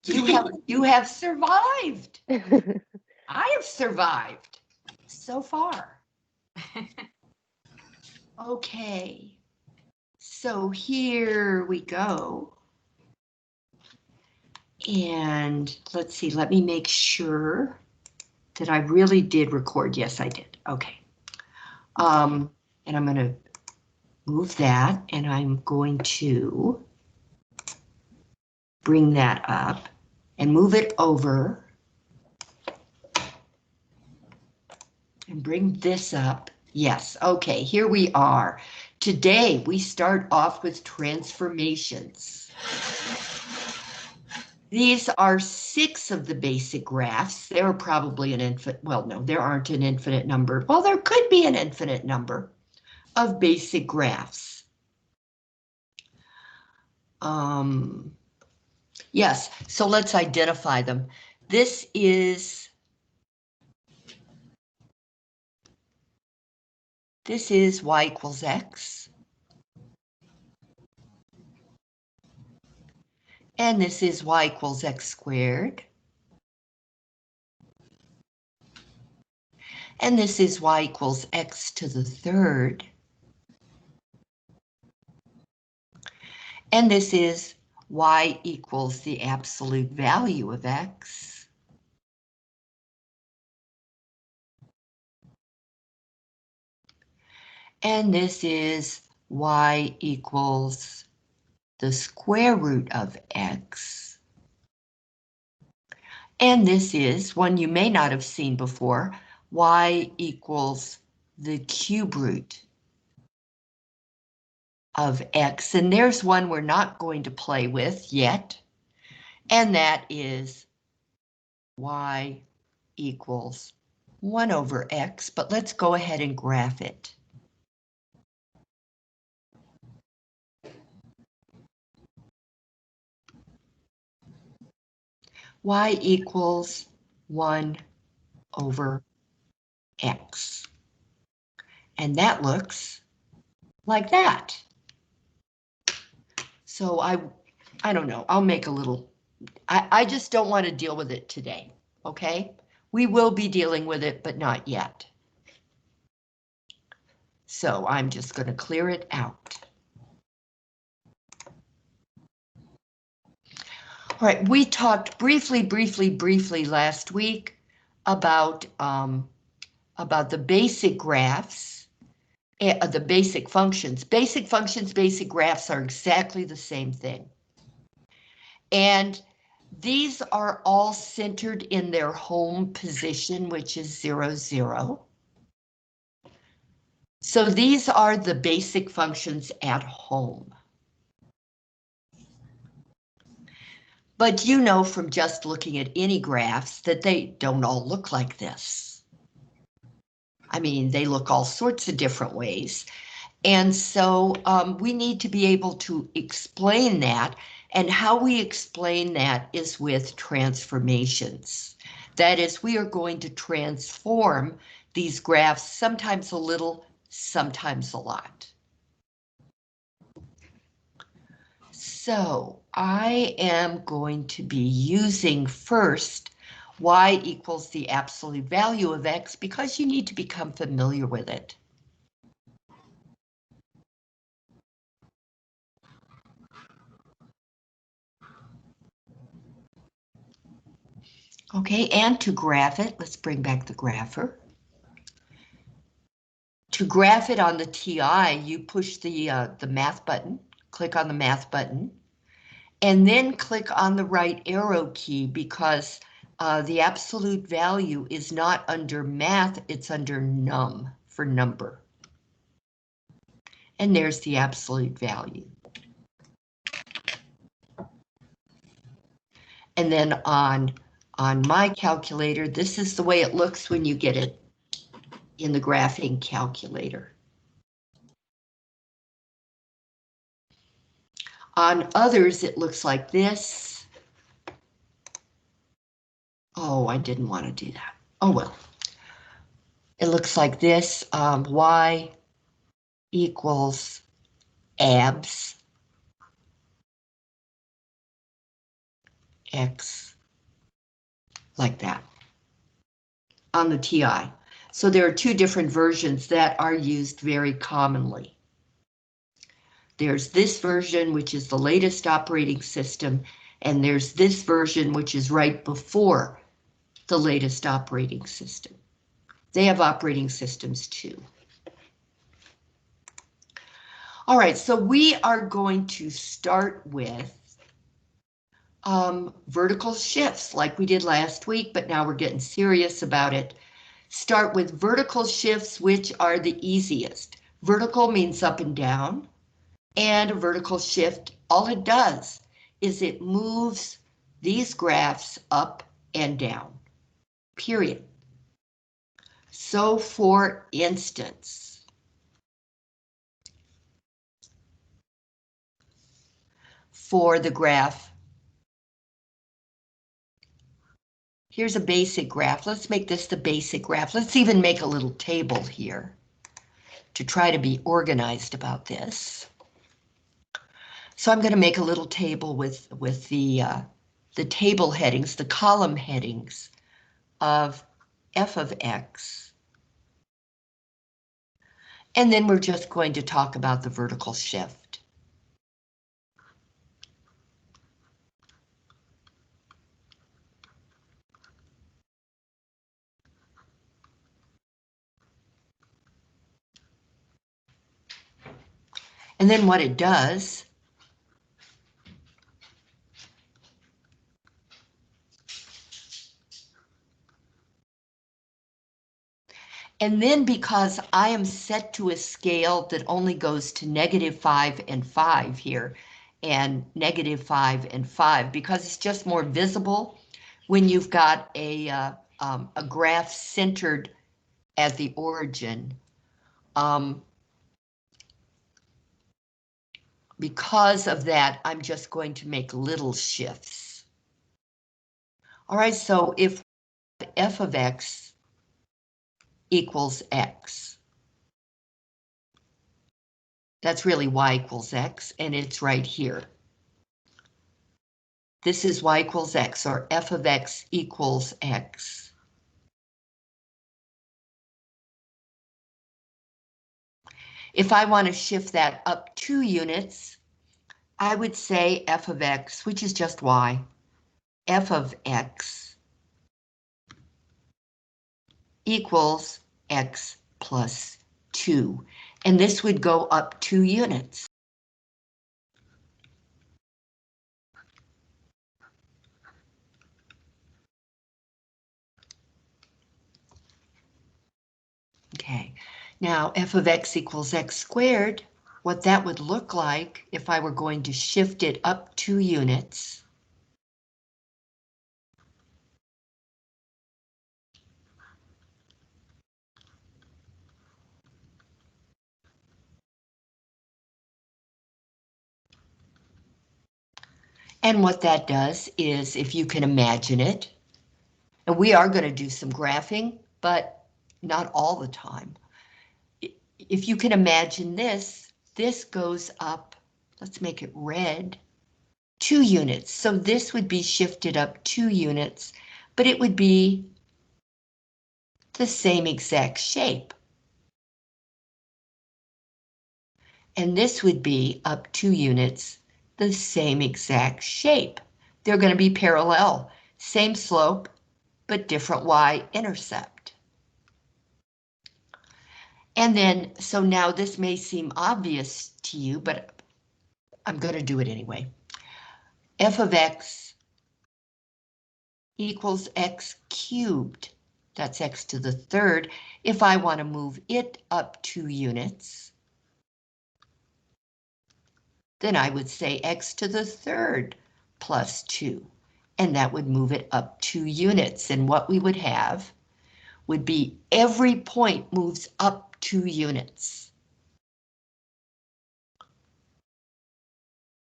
You have survived. I have survived so far. Okay, so here we go. And let's see, let me make sure that I really did record. Yes, I did. Okay. And I'm going to move that, and I'm going to bring that up and move it over and bring this up. Yes, okay, here we are. Today we start off with transformations. These are 6 of the basic graphs. There are probably an infinite, well, no, there aren't an infinite number. Well, there could be an infinite number of basic graphs. Yes, so let's identify them. This is y equals x. And this is y equals x squared. And this is y equals x to the third. And this is y equals the absolute value of x. And this is y equals the square root of x. And this is one you may not have seen before, y equals the cube root of x. And there's one we're not going to play with yet, and that is y equals 1 over x, but let's go ahead and graph it. Y equals 1 over x. And that looks like that. So I don't know, I'll make a little, I just don't want to deal with it today, okay? We will be dealing with it, but not yet. So I'm just going to clear it out. All right, we talked briefly last week about the basic graphs, the basic functions. Basic functions, basic graphs are exactly the same thing. And these are all centered in their home position, which is 0, 0. So these are the basic functions at home. But you know from just looking at any graphs that they don't all look like this. I mean, they look all sorts of different ways. And so we need to be able to explain that, and how we explain that is with transformations. That is, we are going to transform these graphs, sometimes a little, sometimes a lot. So I am going to be using first y equals the absolute value of x, because you need to become familiar with it. Okay, and to graph it, let's bring back the grapher. To graph it on the TI, you push the math button, click on the math button, and then click on the right arrow key, because the absolute value is not under math, it's under num for number. And there's the absolute value. And then on my calculator, this is the way it looks when you get it in the graphing calculator. On others, it looks like this. Oh, I didn't want to do that. Oh, well. It looks like this, y equals abs. X, like that, on the TI. So there are two different versions that are used very commonly. There's this version, which is the latest operating system, and there's this version, which is right before the latest operating system. They have operating systems too. All right, so we are going to start with vertical shifts like we did last week, but now we're getting serious about it. Start with vertical shifts, which are the easiest. Vertical means up and down, and a vertical shift, all it does is it moves these graphs up and down, period. So for instance, for the graph, here's a basic graph. Let's make this the basic graph. Let's even make a little table here to try to be organized about this. So I'm going to make a little table with the table headings, the column headings of f of x. And then we're just going to talk about the vertical shift. And then what it does and then because I am set to a scale that only goes to -5 and 5 here, and -5 and 5, because it's just more visible when you've got a graph centered at the origin. Because of that, I'm just going to make little shifts. All right, so if f of x equals x, that's really y equals x, and it's right here. This is y equals x, or f of x equals x. If I want to shift that up 2 units, I would say f of x, which is just y, f of x equals x plus 2. And this would go up 2 units. Okay, now f of x equals x squared, what that would look like if I were going to shift it up 2 units. And what that does is, if you can imagine it, and we are going to do some graphing, but not all the time. If you can imagine this, this goes up, let's make it red, 2 units. So this would be shifted up 2 units, but it would be the same exact shape. And this would be up 2 units, the same exact shape. They're going to be parallel, same slope, but different y-intercept. And then, so now this may seem obvious to you, but I'm going to do it anyway. F of x equals x cubed. That's x to the third. If I want to move it up 2 units, then I would say x to the third plus 2. And that would move it up 2 units. And what we would have would be every point moves up 2 units.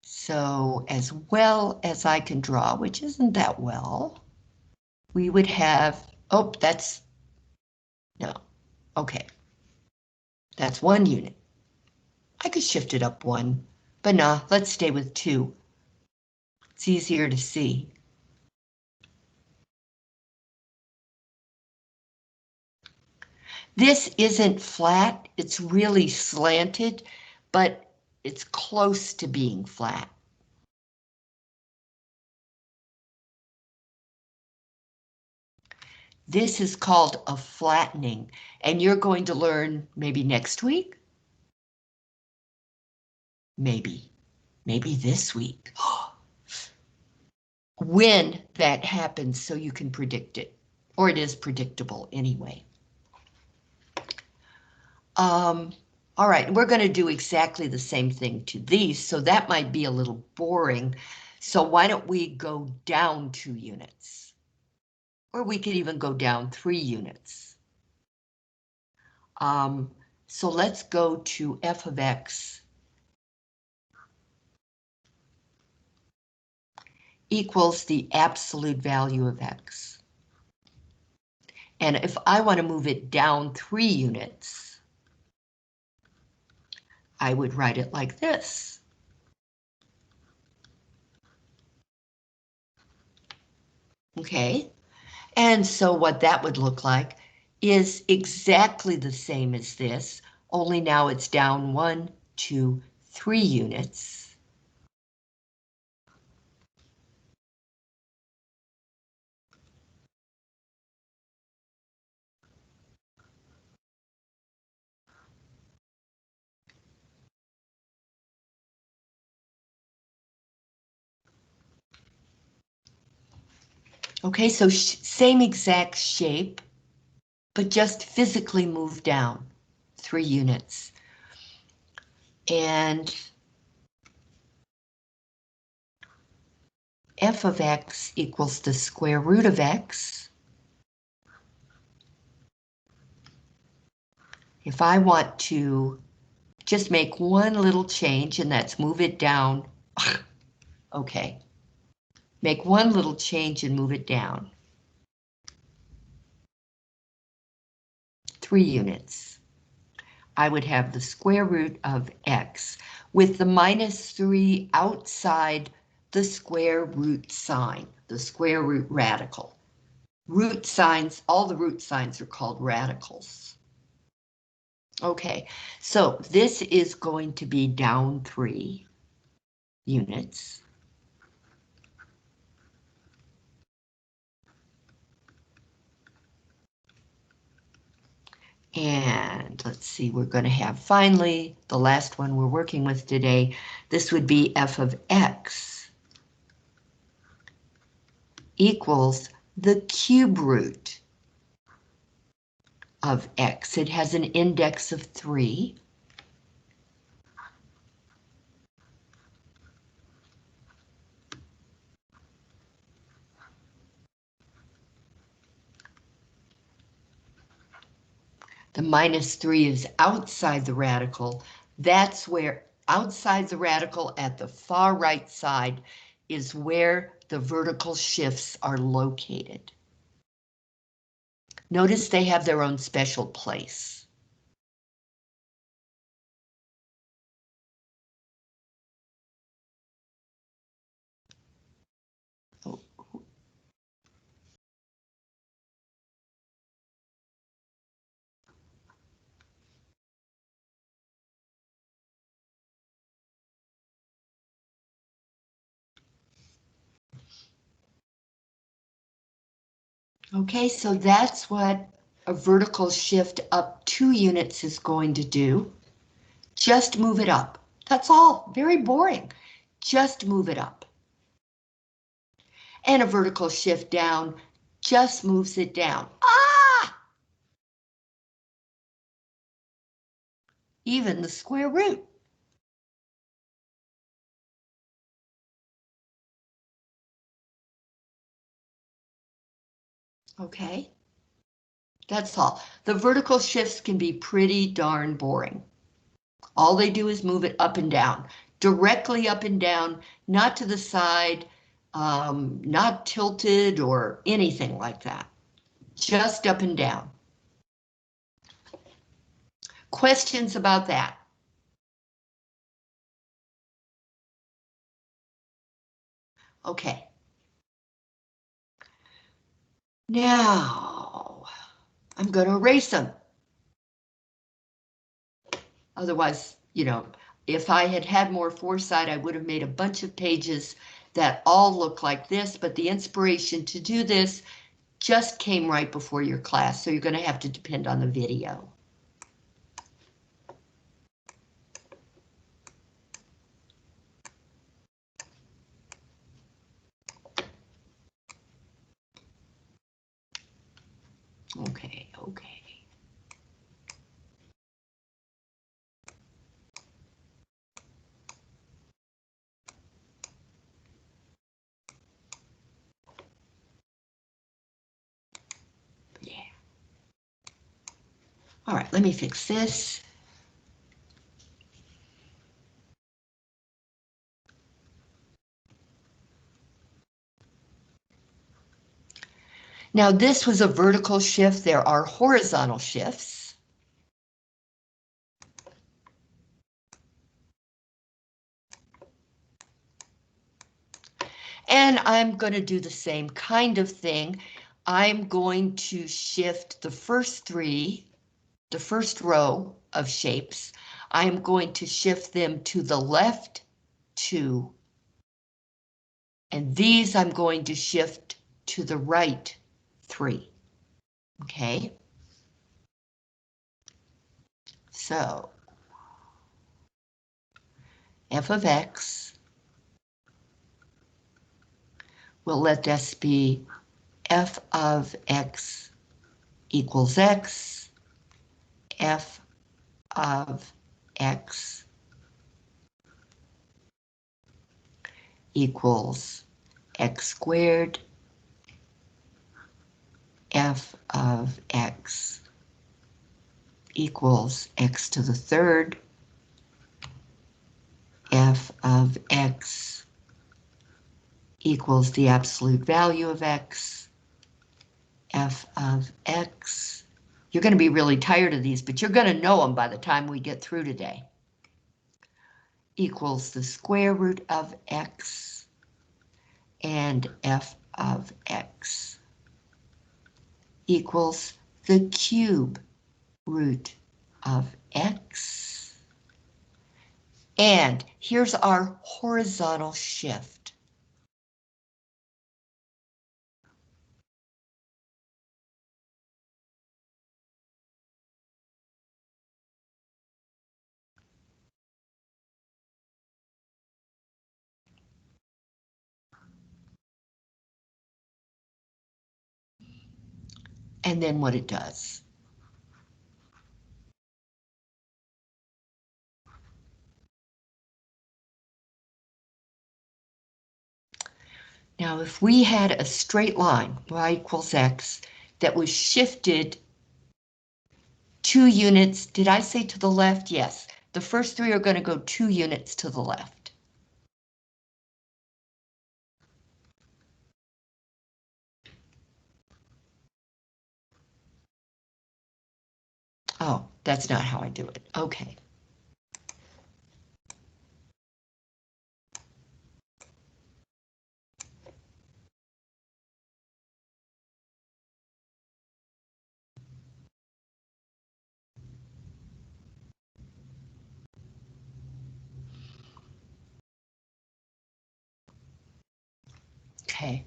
So as well as I can draw, which isn't that well, we would have, oh, that's, no, okay. That's 1 unit. I could shift it up 1, but nah, let's stay with 2. It's easier to see. This isn't flat, it's really slanted, but it's close to being flat. This is called a flattening, and you're going to learn maybe next week? Maybe this week. When that happens so you can predict it, or it is predictable anyway. All right, we're going to do exactly the same thing to these, so that might be a little boring. So why don't we go down 2 units? Or we could even go down 3 units. So let's go to f of x equals the absolute value of x. And if I want to move it down 3 units, I would write it like this. Okay, and so what that would look like is exactly the same as this, only now it's down 1, 2, 3 units. Okay, so same exact shape, but just physically moved down 3 units. And f of x equals the square root of x. If I want to just make one little change, and that's move it down, okay. Make one little change and move it down 3 units. I would have the square root of x with the -3 outside the square root sign, the square root radical. Root signs, all the root signs are called radicals. Okay, so this is going to be down 3 units. And let's see, we're going to have finally the last one we're working with today. This would be f of x equals the cube root of x. It has an index of 3. The -3 is outside the radical. That's where outside the radical at the far right side is where the vertical shifts are located. Notice they have their own special place. Oh. Okay, so that's what a vertical shift up 2 units is going to do. Just move it up. That's all. Very boring. Just move it up. And a vertical shift down just moves it down. Ah! Even the square root. Okay, that's all. The vertical shifts can be pretty darn boring. All they do is move it up and down, directly up and down, not to the side, not tilted or anything like that. Just up and down. Questions about that? Okay. Now, I'm going to erase them. Otherwise, if I had had more foresight, I would have made a bunch of pages that all look like this, but the inspiration to do this just came right before your class, so you're going to have to depend on the video. Okay. Yeah. All right, let me fix this. Now this was a vertical shift. There are horizontal shifts. And I'm going to do the same kind of thing. I'm going to shift the first row of shapes. I'm going to shift them to the left 2. And these I'm going to shift to the right 3. Okay. So f of x, we'll let this be f of x equals x, f of x equals x squared, f of x equals x to the third, f of x equals the absolute value of x, f of x. You're going to be really tired of these, but you're going to know them by the time we get through today. Equals the square root of x, and f of x equals the cube root of x. And here's our horizontal shift. And then what it does. Now, if we had a straight line, y equals x, that was shifted 2 units, did I say to the left? Yes. The first 3 are going to go 2 units to the left. Oh, that's not how I do it. Okay. Okay.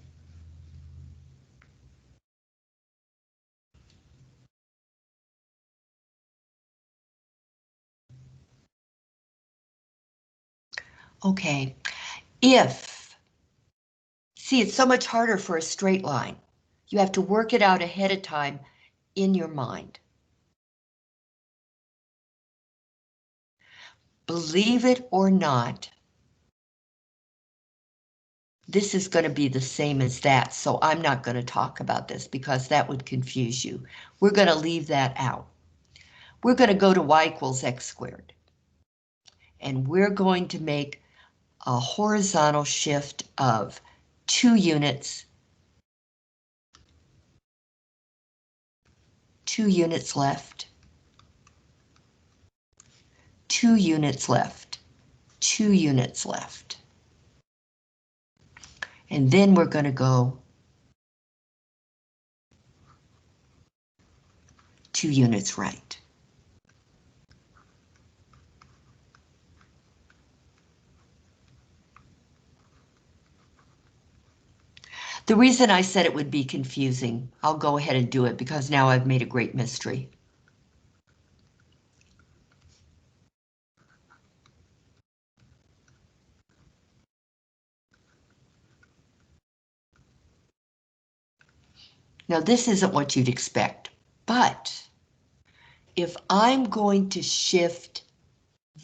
Okay. See, it's so much harder for a straight line. You have to work it out ahead of time in your mind. Believe it or not, this is going to be the same as that, so I'm not going to talk about this because that would confuse you. We're going to leave that out. We're going to go to y equals x squared. And we're going to make a horizontal shift of 2 units, 2 units left, 2 units left, 2 units left. And then we're going to go 2 units right. The reason I said it would be confusing, I'll go ahead and do it because now I've made a great mystery. Now this isn't what you'd expect, but if I'm going to shift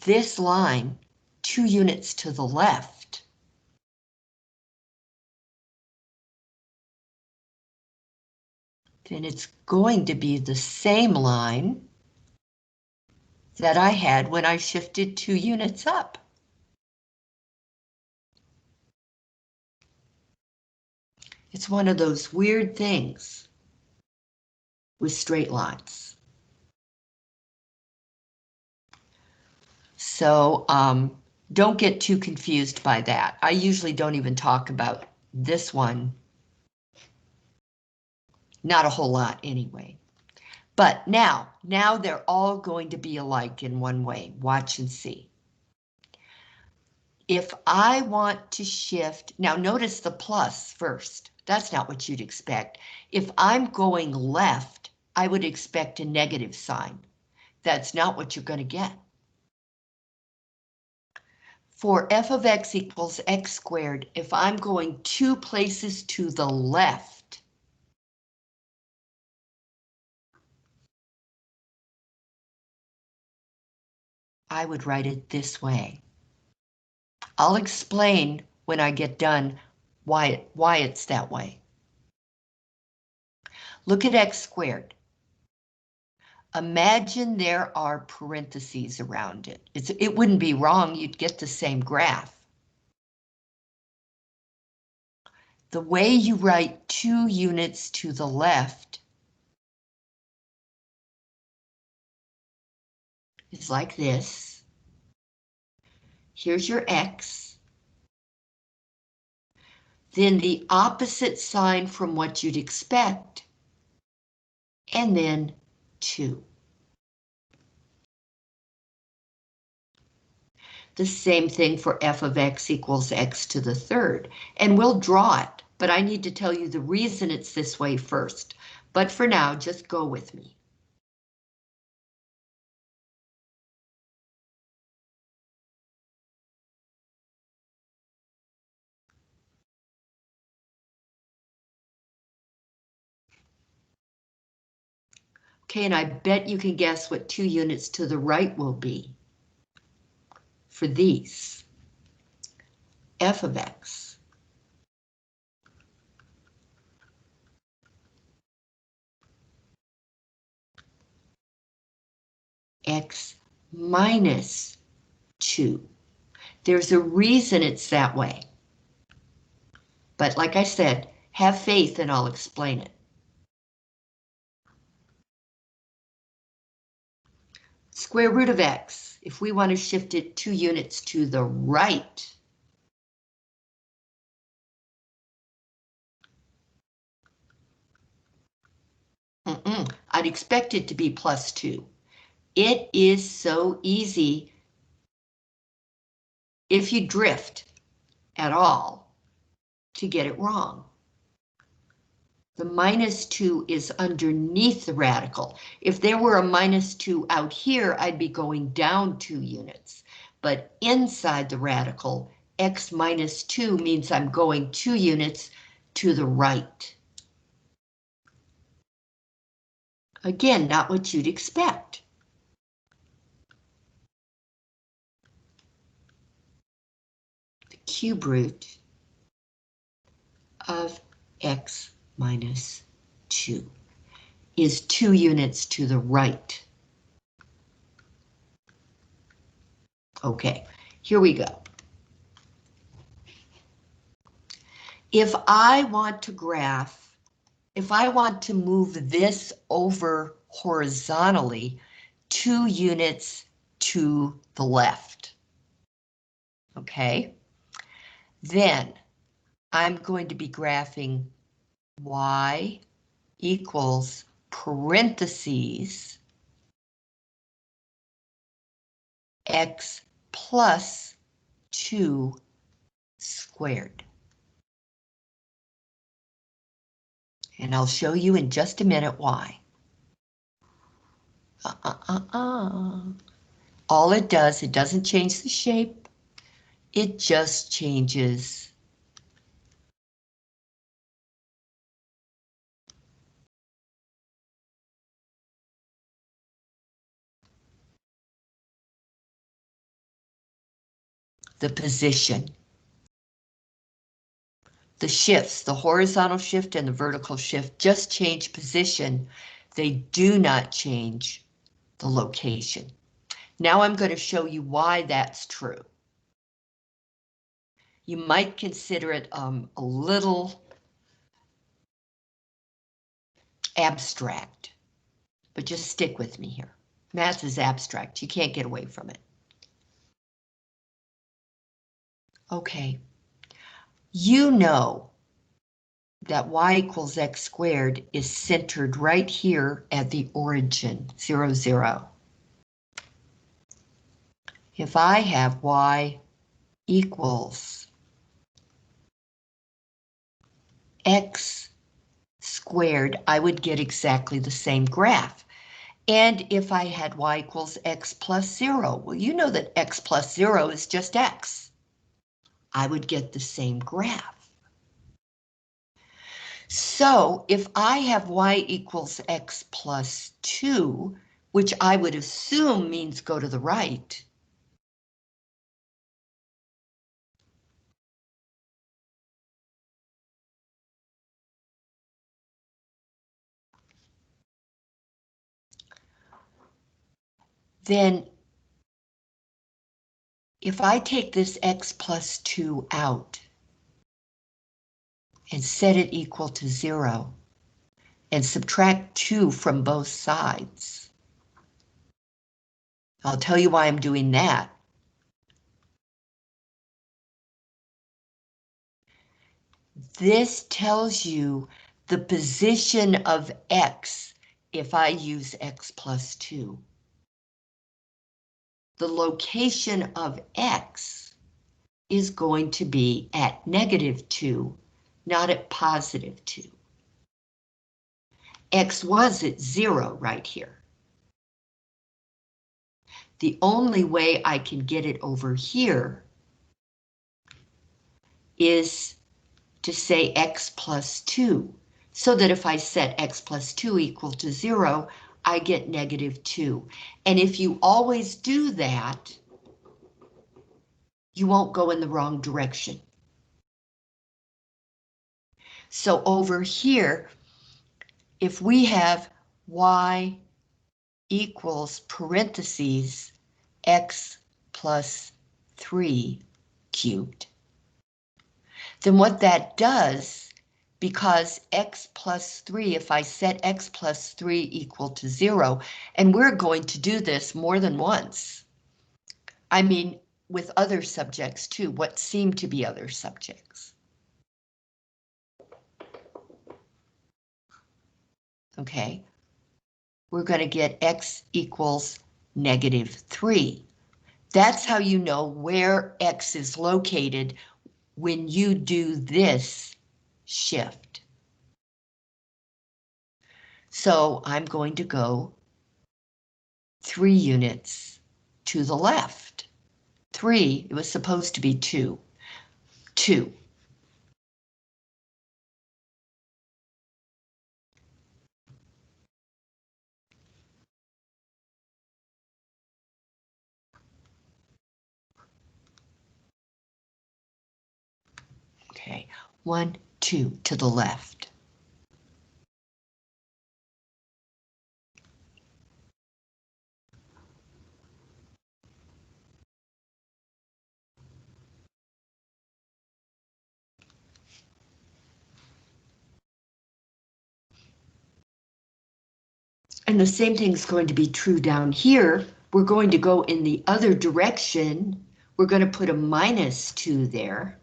this line 2 units to the left, then it's going to be the same line that I had when I shifted 2 units up. It's one of those weird things with straight lines. So don't get too confused by that. I usually don't even talk about this one. Not a whole lot anyway. But now they're all going to be alike in one way. Watch and see. If I want to shift, now notice the plus first. That's not what you'd expect. If I'm going left, I would expect a negative sign. That's not what you're going to get. For f of x equals x squared, if I'm going 2 places to the left, I would write it this way. I'll explain when I get done why it's that way. Look at x squared. Imagine there are parentheses around it. It wouldn't be wrong, you'd get the same graph. The way you write 2 units to the left is like this. Here's your x. Then the opposite sign from what you'd expect, and then 2. The same thing for f of x equals x to the third, and we'll draw it, but I need to tell you the reason it's this way first. But for now, just go with me. Okay, and I bet you can guess what 2 units to the right will be for these. F of x. X minus 2. There's a reason it's that way. But like I said, have faith and I'll explain it. Square root of x, if we want to shift it 2 units to the right, I'd expect it to be plus 2. It is so easy if you drift at all to get it wrong. The minus 2 is underneath the radical. If there were a minus 2 out here, I'd be going down 2 units. But inside the radical, x minus 2 means I'm going 2 units to the right. Again, not what you'd expect. The cube root of x minus 2 is 2 units to the right. Okay, here we go. If I want to graph, if I want to move this over horizontally 2 units to the left, okay, then I'm going to be graphing y equals parentheses x plus 2 squared. And I'll show you in just a minute why. All it does, it doesn't change the shape. It just changes the position. The shifts, the horizontal shift and the vertical shift just change position. They do not change the location. Now I'm going to show you why that's true. You might consider it a little abstract, but just stick with me here. Math is abstract. You can't get away from it. Okay. You know that y equals x squared is centered right here at the origin, 0, 0. If I have y equals x squared, I would get exactly the same graph. And if I had y equals x plus 0, well, you know that x plus 0 is just x. I would get the same graph. So if I have y equals x plus 2, which I would assume means go to the right, then if I take this x plus 2 out and set it equal to 0 and subtract 2 from both sides, I'll tell you why I'm doing that. This tells you the position of x if I use x plus 2. The location of x is going to be at -2, not at +2. X was at 0 right here. The only way I can get it over here is to say x plus 2, so that if I set x plus 2 equal to 0, I get -2. And if you always do that, you won't go in the wrong direction. So over here, if we have y equals parentheses x plus 3 cubed, then what that does, because x plus 3, if I set x plus 3 equal to 0, and we're going to do this more than once. I mean, with other subjects too, what seem to be other subjects. Okay, we're going to get x equals -3. That's how you know where x is located when you do this shift. So I'm going to go 3 units to the left. 3, it was supposed to be 2. 2. Okay, 1, 2 to the left. And the same thing is going to be true down here. We're going to go in the other direction. We're going to put a -2 there.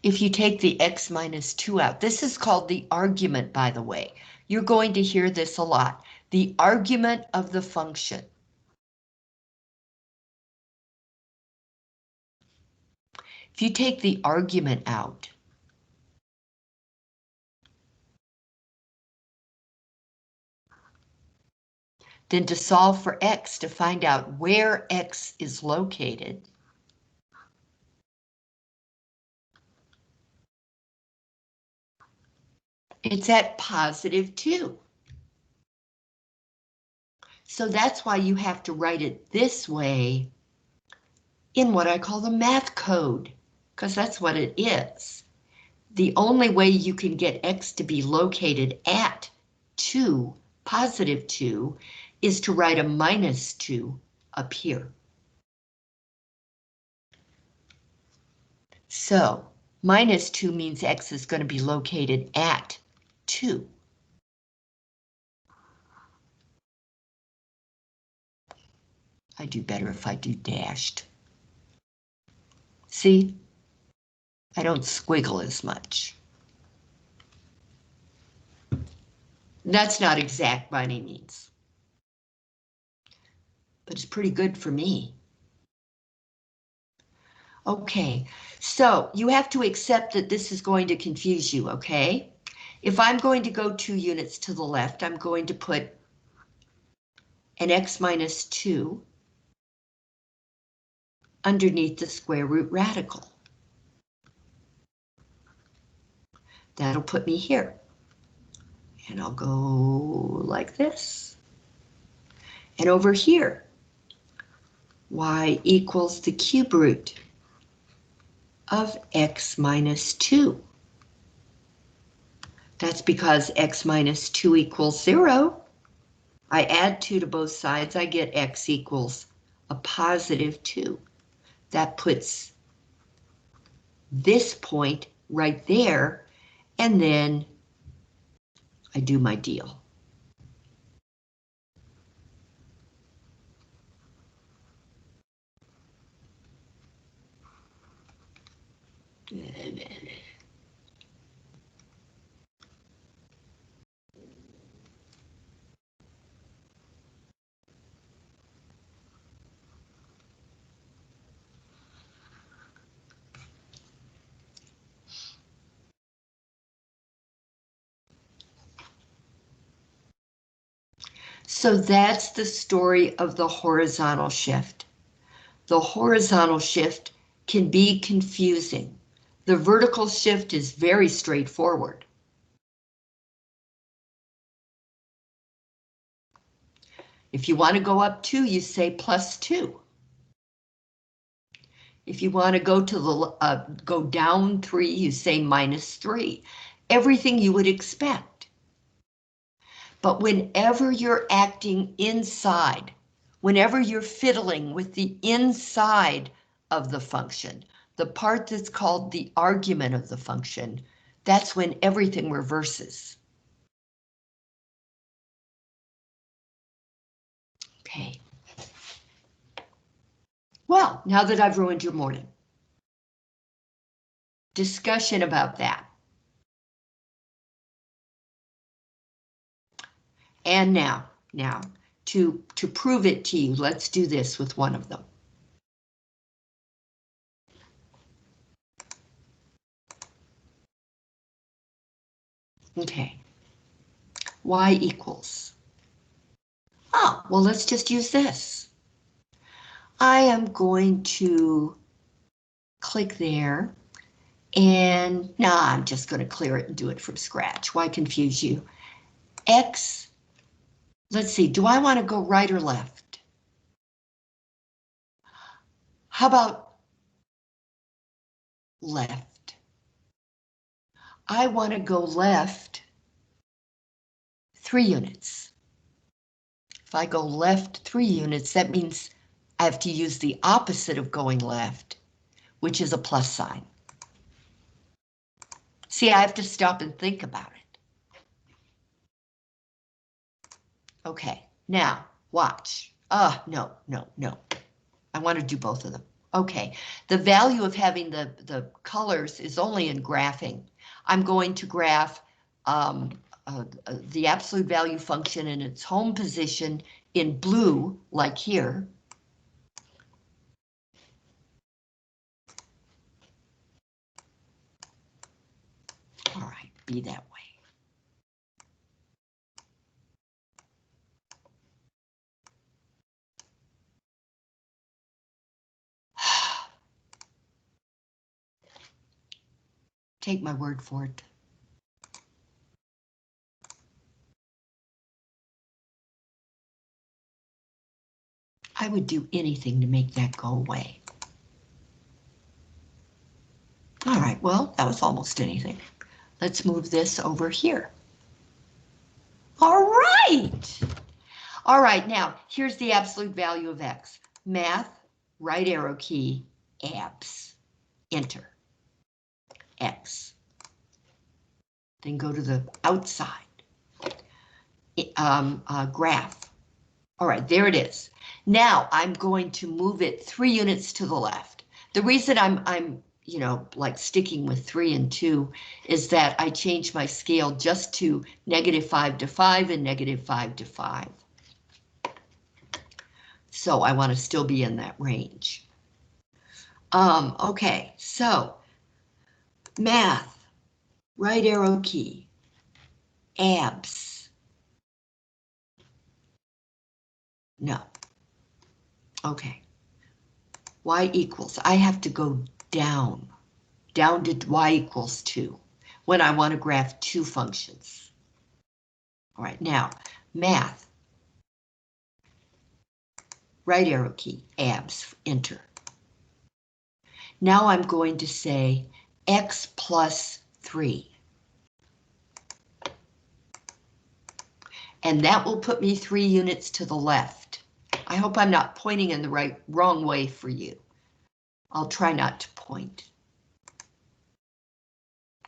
if you take the x minus 2 out, this is called the argument, by the way. You're going to hear this a lot. The argument of the function. If you take the argument out, then to solve for x, to find out where x is located, it's at positive 2. So that's why you have to write it this way in what I call the math code, because that's what it is. The only way you can get x to be located at 2, positive 2, is to write a minus 2 up here. So minus 2 means x is going to be located at 2. I do better if I do dashed. See? I don't squiggle as much. That's not exact by any means, but it's pretty good for me. Okay, so you have to accept that this is going to confuse you, okay? If I'm going to go 2 units to the left, I'm going to put an x minus 2 underneath the square root radical. That'll put me here. And I'll go like this. And over here, y equals the cube root of x minus 2. That's because x minus 2 equals 0. I add 2 to both sides, I get x equals a positive 2. That puts this point right there, and then I do my deal. So that's the story of the horizontal shift. The horizontal shift can be confusing. The vertical shift is very straightforward. If you want to go up 2, you say plus 2. If you want to go to the go down 3, you say minus 3. Everything you would expect. But whenever you're acting inside, whenever you're fiddling with the inside of the function, the part that's called the argument of the function, that's when everything reverses. Okay. Well, now that I've ruined your morning, discussion about that. And now to prove it to you, let's do this with one of them. Okay, y equals. Oh, well, let's just use this. I am going to click there, and I'm just going to clear it and do it from scratch. Why confuse you? X, let's see, do I want to go right or left? How about left? I want to go left 3 units. If I go left 3 units, that means I have to use the opposite of going left, which is a plus sign. See, I have to stop and think about it. Okay, now watch. No. I want to do both of them. Okay, the value of having the colors is only in graphing. I'm going to graph the absolute value function in its home position in blue, like here. All right, be that way. Take my word for it. I would do anything to make that go away. All right, well, that was almost anything. Let's move this over here. All right. All right, now, here's the absolute value of X. Math, right arrow key, abs, enter, X. Then go to the outside. Graph. All right, there it is. Now I'm going to move it 3 units to the left. The reason I'm you know, like sticking with 3 and 2 is that I changed my scale just to -5 to 5 and -5 to 5. So I want to still be in that range. Okay, so math, right arrow key, abs. No. Okay. Y equals, I have to go down to y equals 2 when I want to graph 2 functions. All right, now, math, right arrow key, abs, enter. Now I'm going to say X plus 3. And that will put me 3 units to the left. I hope I'm not pointing in the wrong way for you. I'll try not to point.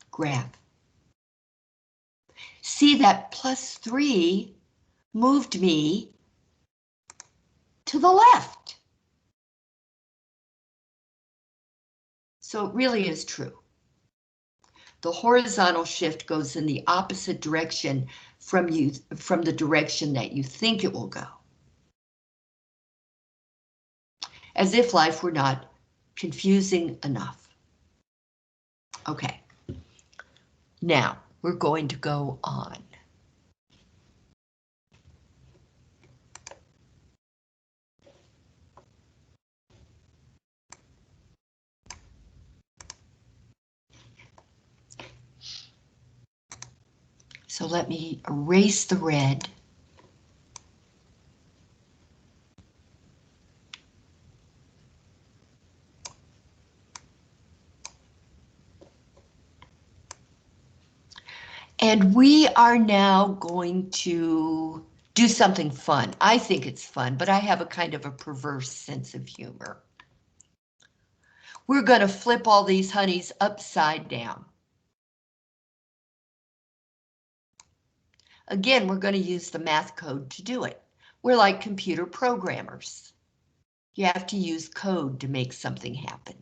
Graph. See, that plus 3 moved me to the left. So it really is true. The horizontal shift goes in the opposite direction from the direction that you think it will go. As if life were not confusing enough. Okay. Now we're going to go on. So let me erase the red. And we are now going to do something fun. I think it's fun, but I have a kind of a perverse sense of humor. We're going to flip all these honeys upside down. Again, we're going to use the math code to do it. We're like computer programmers. You have to use code to make something happen.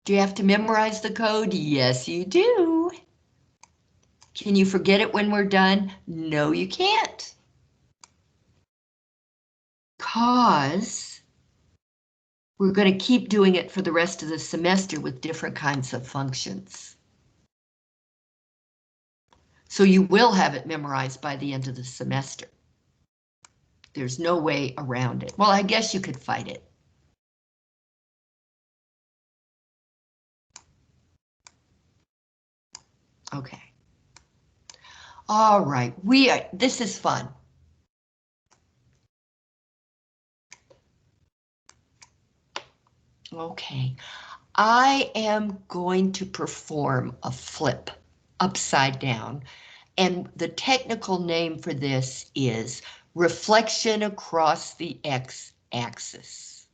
Do you have to memorize the code? Yes, you do. Can you forget it when we're done? No, you can't. Because we're going to keep doing it for the rest of the semester with different kinds of functions. So you will have it memorized by the end of the semester. There's no way around it. Well, I guess you could fight it. Okay. All right, this is fun. Okay, I am going to perform a flip upside down, and the technical name for this is reflection across the x-axis.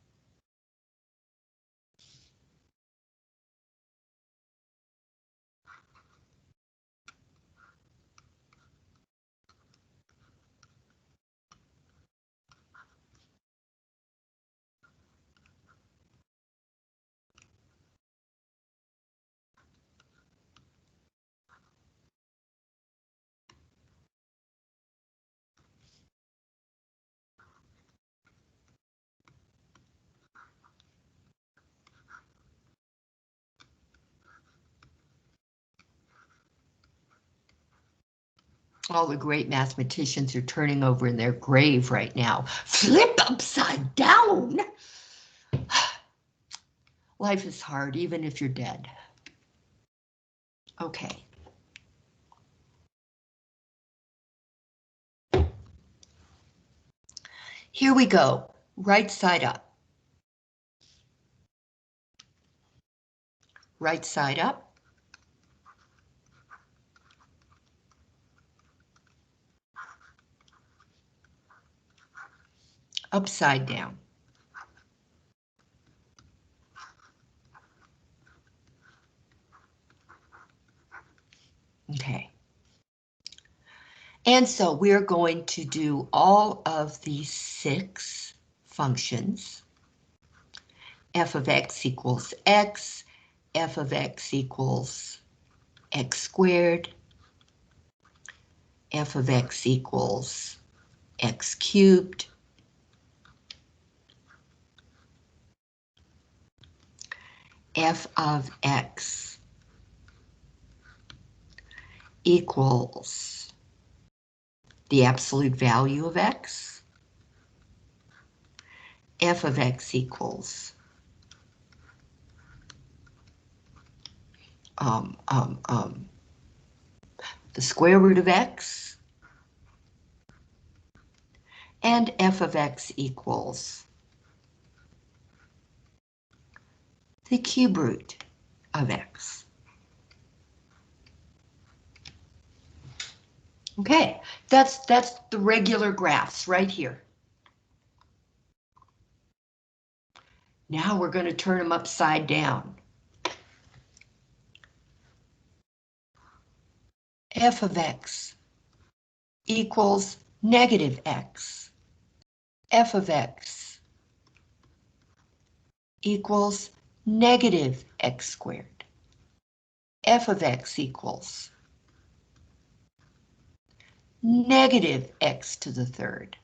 All the great mathematicians are turning over in their grave right now. Flip upside down! Life is hard, even if you're dead. Okay. Here we go, right side up. Right side up. Upside down. Okay. And so we're going to do all of these 6 functions. F of x equals x, f of x equals x squared, f of x equals x cubed, f of x equals the absolute value of x, f of x equals the square root of x, and f of x equals the cube root of x. Okay, that's the regular graphs right here. Now we're going to turn them upside down. F of x equals negative x. F of x equals negative x squared. F of x equals negative x to the third.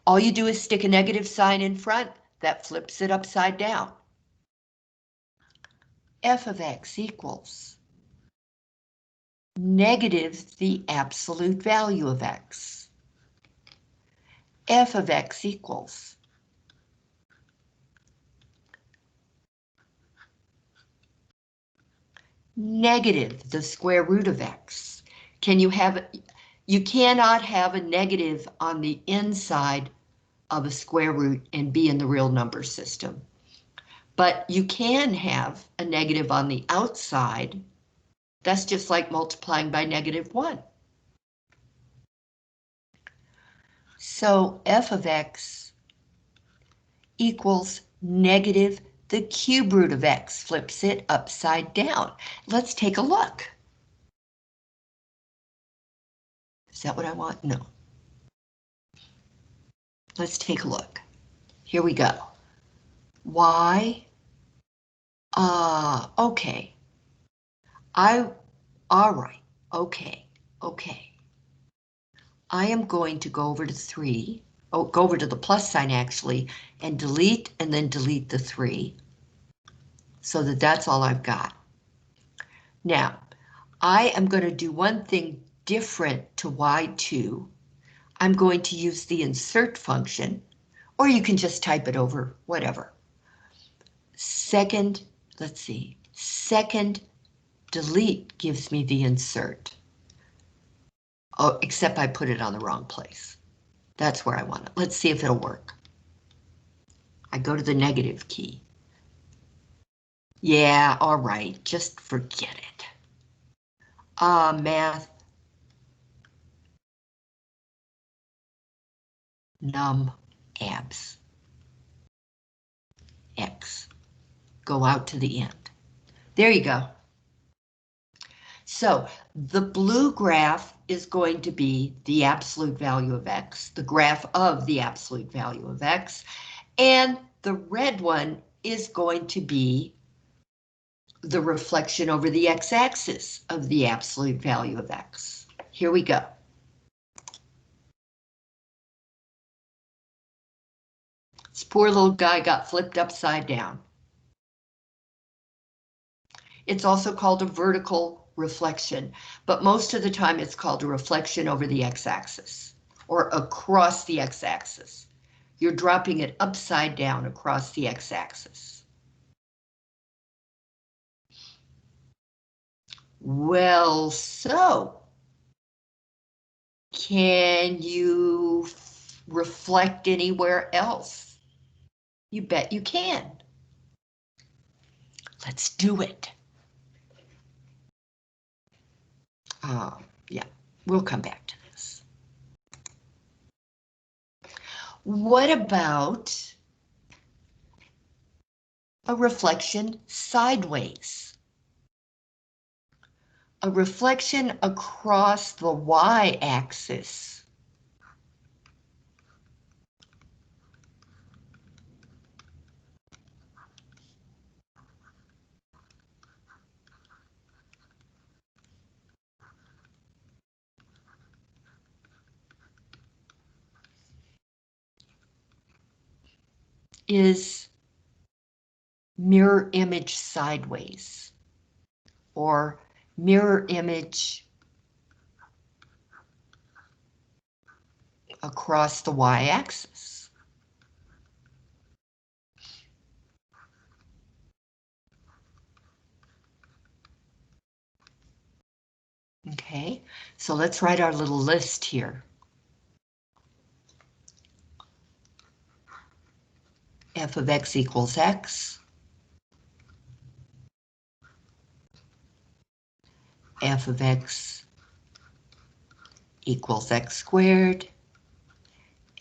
All you do is stick a negative sign in front, that flips it upside down. F of x equals negative the absolute value of x. F of x equals negative the square root of x. You cannot have a negative on the inside of a square root and be in the real number system. But you can have a negative on the outside. That's just like multiplying by -1. So f of x equals negative the cube root of x, flips it upside down. Let's take a look. Is that what I want? No. Let's take a look. Here we go. Y. Okay. All right. Okay. I am going to go over to 3. Oh, go over to the plus sign actually, and delete and then delete the 3. So that's all I've got. Now, I am going to do one thing different to Y2. I'm going to use the insert function, or you can just type it over, whatever. Second, let's see, second delete gives me the insert. Oh, except I put it on the wrong place. That's where I want it. Let's see if it'll work. I go to the negative key. Yeah, all right, just forget it. Math. Num abs. X. Go out to the end. There you go. So the blue graph is going to be the absolute value of x, the graph of the absolute value of x, and the red one is going to be the reflection over the x-axis of the absolute value of x. Here we go. This poor little guy got flipped upside down. It's also called a vertical reflection, but most of the time it's called a reflection over the x-axis or across the x-axis. You're dropping it upside down across the x-axis. Well, so can you reflect anywhere else? You bet you can. Let's do it. Yeah, we'll come back to this. What about a reflection sideways? A reflection across the y-axis. Is mirror image sideways or mirror image across the y-axis. Okay, so let's write our little list here. F of x equals x. F of x equals x squared.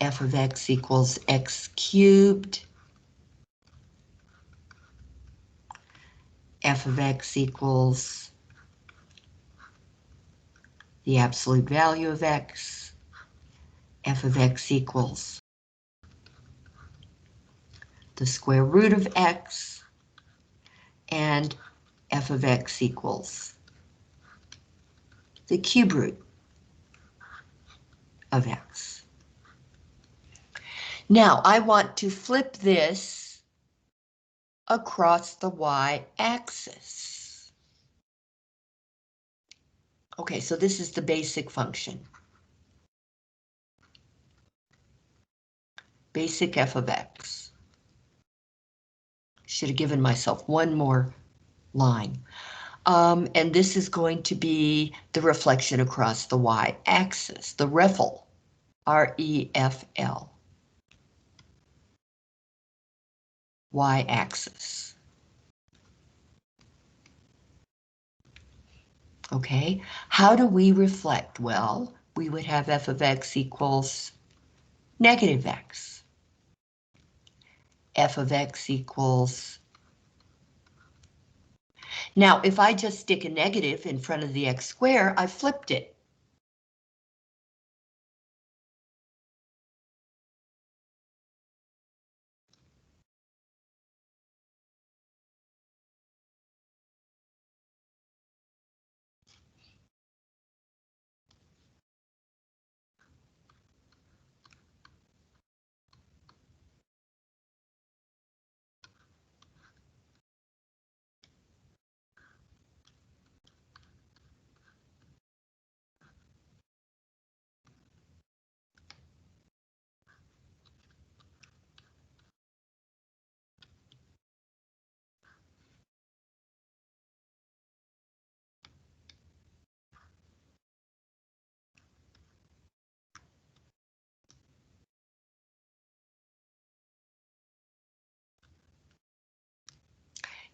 F of x equals x cubed. F of x equals the absolute value of x. F of x equals the square root of x. And f of x equals the cube root of x. Now I want to flip this across the y-axis. Okay, so this is the basic function. Basic f of x. Should have given myself one more line. And this is going to be the reflection across the y-axis, the REFL, R-E-F-L, y-axis. Okay, how do we reflect? Well, we would have f of x equals negative x. F of x equals... Now, if I just stick a negative in front of the x square, I flipped it.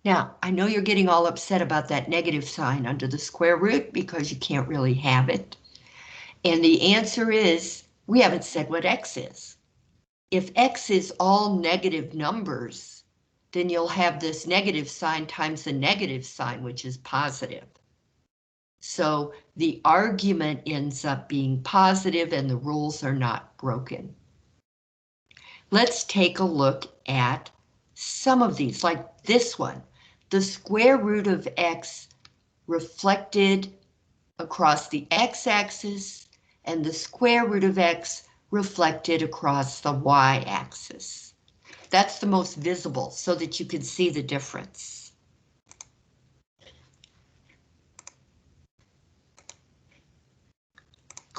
Now, I know you're getting all upset about that negative sign under the square root because you can't really have it. And the answer is, we haven't said what x is. If x is all negative numbers, then you'll have this negative sign times the negative sign, which is positive. So the argument ends up being positive and the rules are not broken. Let's take a look at some of these, like this one. The square root of x reflected across the x-axis and the square root of x reflected across the y-axis. That's the most visible so that you can see the difference.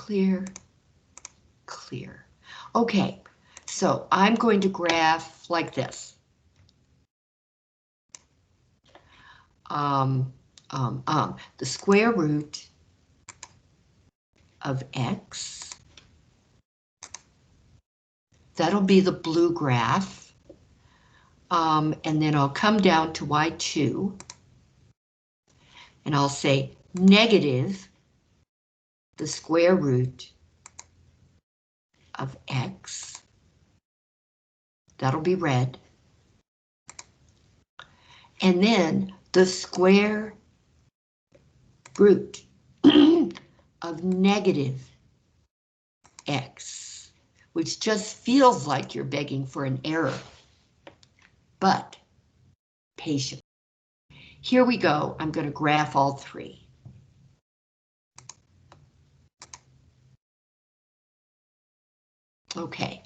Clear, clear. Okay, so I'm going to graph like this. The square root of x, that'll be the blue graph. And then I'll come down to y2, and I'll say negative the square root of x, that'll be red, and then the square root of negative x, which just feels like you're begging for an error, but patient. Here we go. I'm going to graph all three. Okay,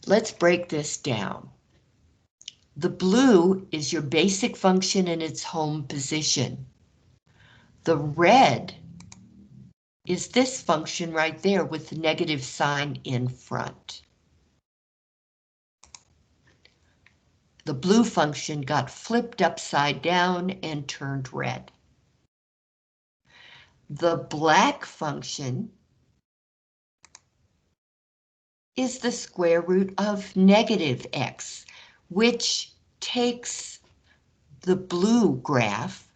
let's break this down. The blue is your basic function in its home position. The red is this function right there with the negative sign in front. The blue function got flipped upside down and turned red. The black function is the square root of negative x, which takes the blue graph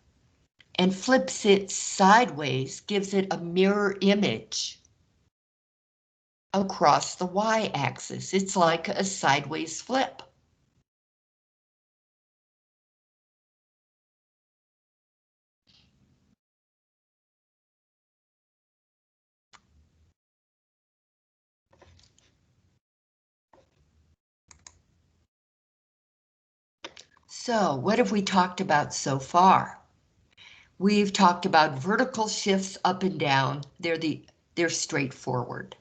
and flips it sideways, gives it a mirror image across the y-axis. It's like a sideways flip. So what have we talked about so far? We've talked about vertical shifts up and down. They're straightforward.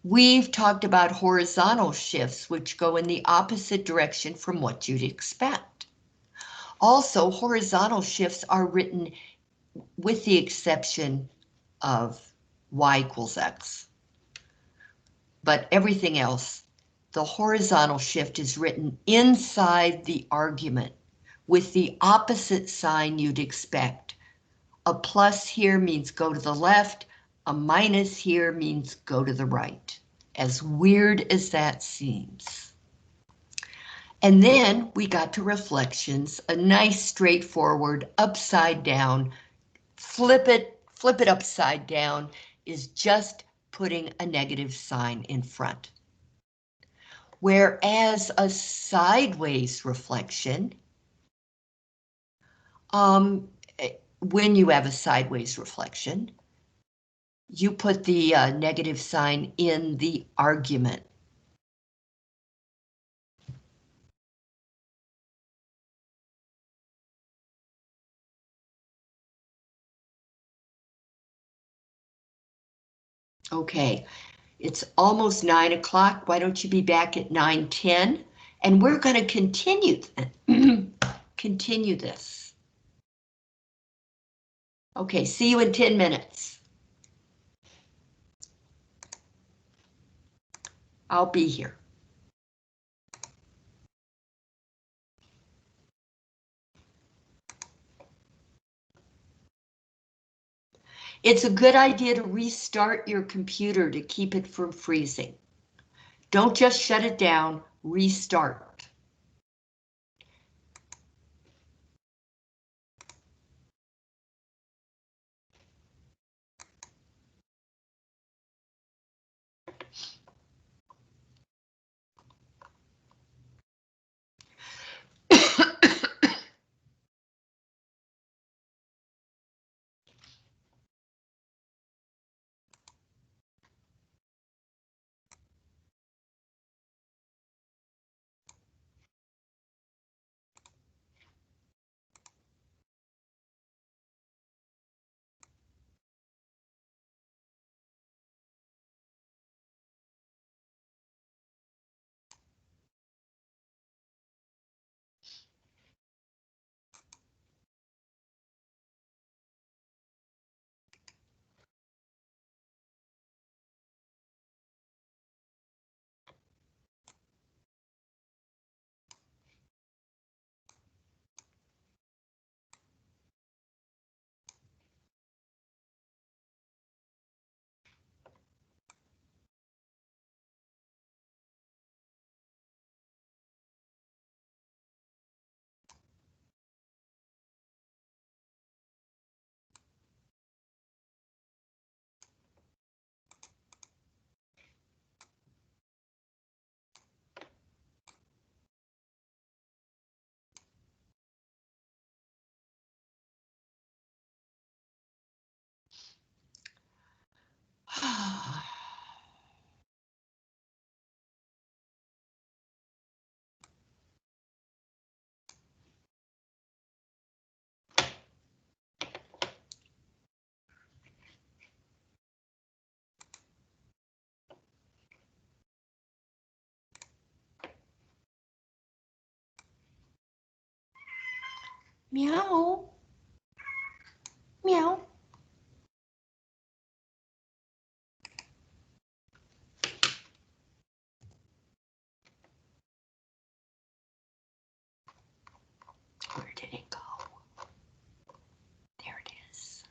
We've talked about horizontal shifts, which go in the opposite direction from what you'd expect. Also, horizontal shifts are written with the exception of y equals x. But everything else, the horizontal shift is written inside the argument with the opposite sign you'd expect. A plus here means go to the left, a minus here means go to the right, as weird as that seems. And then we got to reflections, a nice straightforward upside down, flip it upside down is just putting a negative sign in front. Whereas a sideways reflection, when you have a sideways reflection, you put the negative sign in the argument. Okay, it's almost 9 o'clock. Why don't you be back at 9:10? And we're going to continue this. Okay, see you in 10 minutes. I'll be here. It's a good idea to restart your computer to keep it from freezing. Don't just shut it down, restart. Meow. Meow. Where did it go? There it is.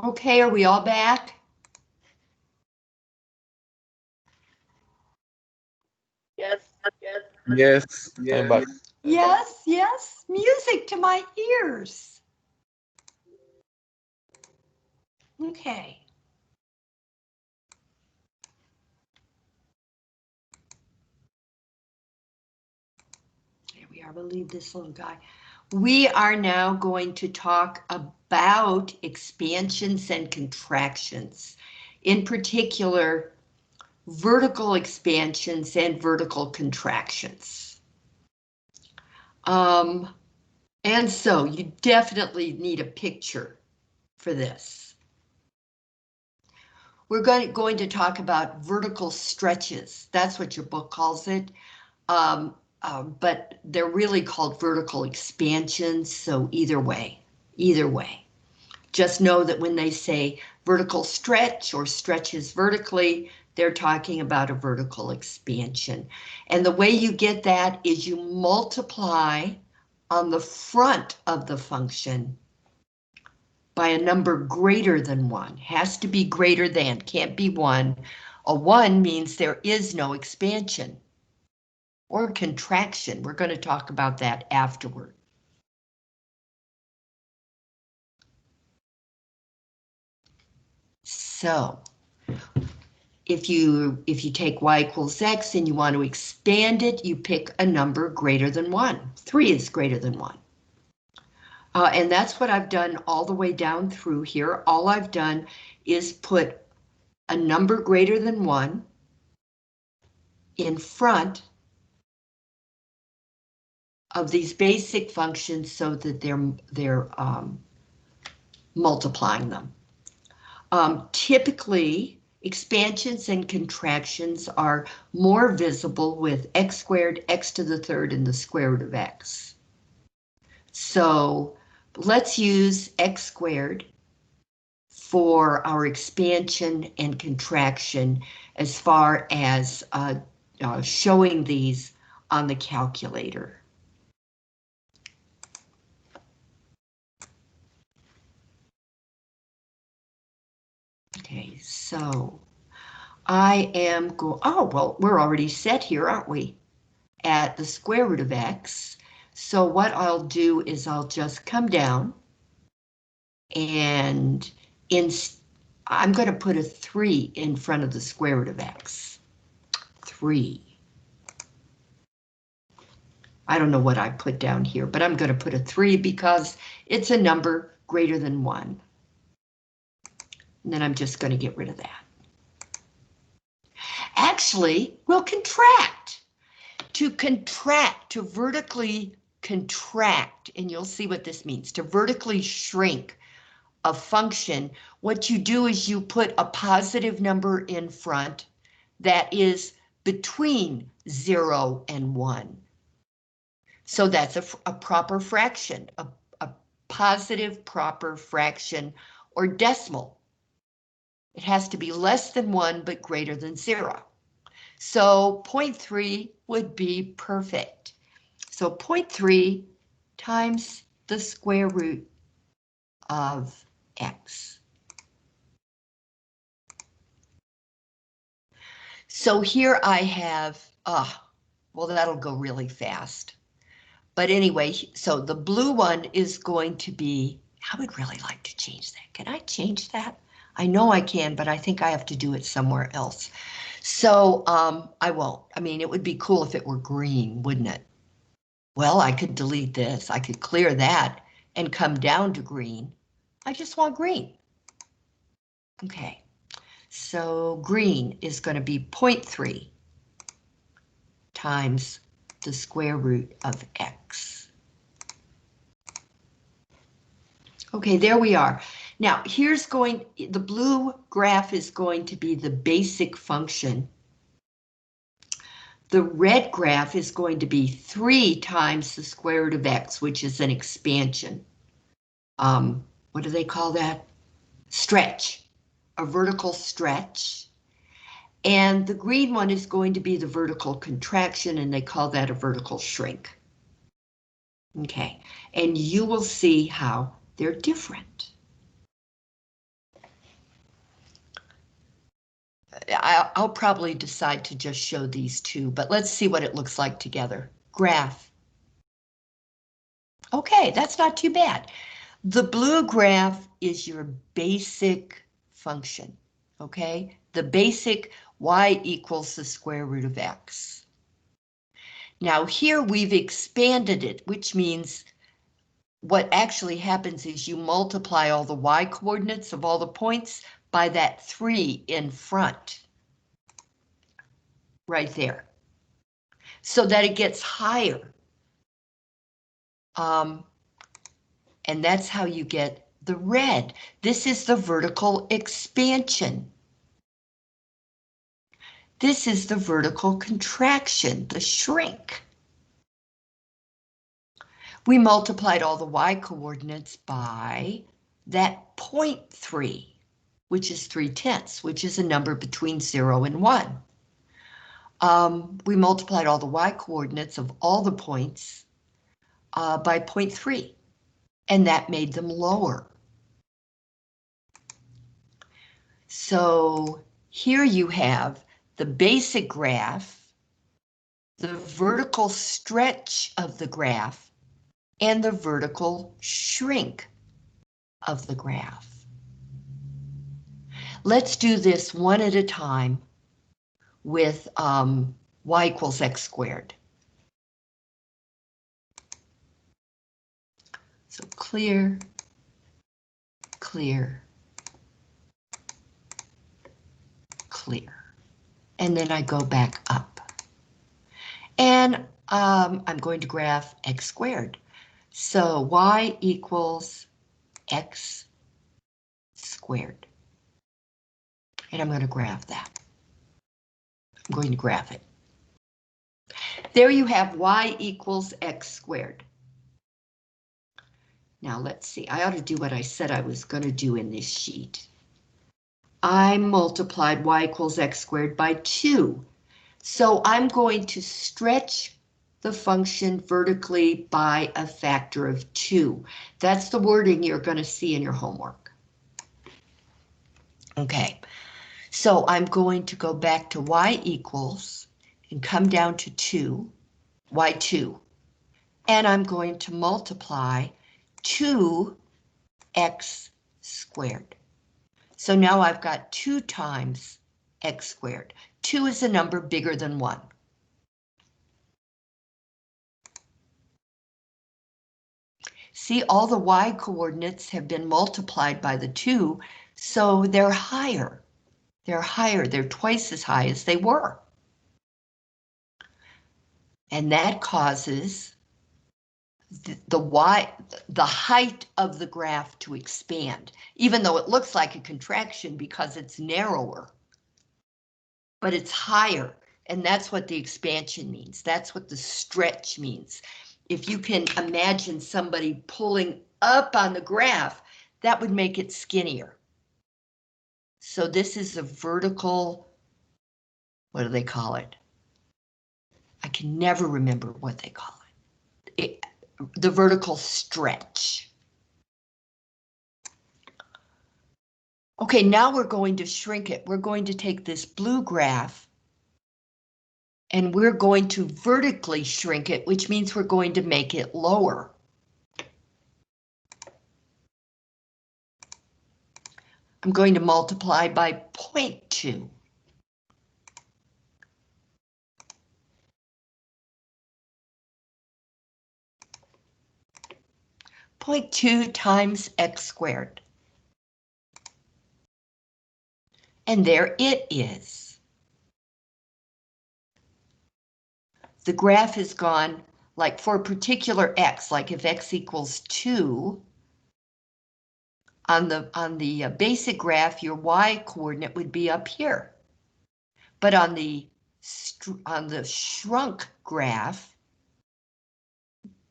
Okay, are we all back? Yes, yes. Yes, I'm back. Yes, yes, music to my ears. Okay. There we are, we'll leave this little guy. We are now going to talk about expansions and contractions. In particular, vertical expansions and vertical contractions. And so you definitely need a picture for this. We're going to talk about vertical stretches. That's what your book calls it. But they're really called vertical expansions. So either way. Just know that when they say vertical stretch or stretches vertically, they're talking about a vertical expansion. And the way you get that is you multiply on the front of the function by a number greater than 1. Has to be greater than, can't be 1. A 1 means there is no expansion or contraction. We're going to talk about that afterward. So if you take y equals x and you want to expand it, you pick a number greater than 1. 3 is greater than 1. And that's what I've done all the way down through here. All I've done is put a number greater than 1 in front of these basic functions so that they're multiplying them. Typically, expansions and contractions are more visible with x squared, x to the third, and the square root of x. So let's use x squared for our expansion and contraction as far as showing these on the calculator. Okay, so I am oh, well, we're already set here, aren't we? At the square root of x. So what I'll do is I'll just come down and I'm going to put a 3 in front of the square root of x. 3. I don't know what I put down here, but I'm going to put a 3 because it's a number greater than 1. And then I'm just going to get rid of that. Actually, we'll contract. To contract, to vertically contract, and you'll see what this means, to vertically shrink a function, what you do is you put a positive number in front that is between 0 and 1. So that's a proper fraction, a positive proper fraction or decimal. It has to be less than 1 but greater than 0. So 0.3 would be perfect. So 0.3 times the square root of x. So here I have, well, that'll go really fast. But anyway, so the blue one is going to be, I would really like to change that. Can I change that? I know I can, but I think I have to do it somewhere else. So I won't. I mean, it would be cool if it were green, wouldn't it? Well, I could delete this. I could clear that and come down to green. I just want green. Okay, so green is going to be 0.3 times the square root of x. Okay, there we are. Now, the blue graph is going to be the basic function. The red graph is going to be 3 times the square root of x, which is an expansion. What do they call that? Stretch, a vertical stretch. And the green one is going to be the vertical contraction, and they call that a vertical shrink. Okay, and you will see how they're different. I'll probably decide to just show these two, but let's see what it looks like together. Graph. Okay, that's not too bad. The blue graph is your basic function, okay? The basic y equals the square root of x. Now here we've expanded it, which means what actually happens is you multiply all the y coordinates of all the points by that 3 in front. Right there. So that it gets higher. And that's how you get the red. This is the vertical expansion. This is the vertical contraction, the shrink. We multiplied all the y coordinates by that 0.3, which is 3/10, which is a number between 0 and 1. We multiplied all the y coordinates of all the points by 0.3, and that made them lower. So here you have the basic graph, the vertical stretch of the graph, and the vertical shrink of the graph. Let's do this one at a time with y equals x squared. So clear, clear, clear. And then I go back up. And I'm going to graph x squared. So y equals x squared. And I'm going to graph that. I'm going to graph it. There you have y equals x squared. Now let's see, I ought to do what I said I was going to do in this sheet. I multiplied y equals x squared by 2. So I'm going to stretch the function vertically by a factor of 2. That's the wording you're going to see in your homework. Okay, so I'm going to go back to y equals and come down to 2, y2. And I'm going to multiply 2x squared. So now I've got 2 times x squared. 2 is a number bigger than 1. See, all the y coordinates have been multiplied by the 2, so they're higher. They're higher, they're twice as high as they were. And that causes the height of the graph to expand, even though it looks like a contraction because it's narrower. But it's higher, and that's what the expansion means. That's what the stretch means. If you can imagine somebody pulling up on the graph, that would make it skinnier. So this is a vertical, what do they call it? I can never remember what they call it. The vertical stretch. Okay, now we're going to shrink it. We're going to take this blue graph and we're going to vertically shrink it, which means we're going to make it lower. I'm going to multiply by 0.2. 0.2 times x squared. And there it is. The graph has gone, like for a particular x, like if x equals 2, on the basic graph, your y coordinate would be up here. But on the shrunk graph,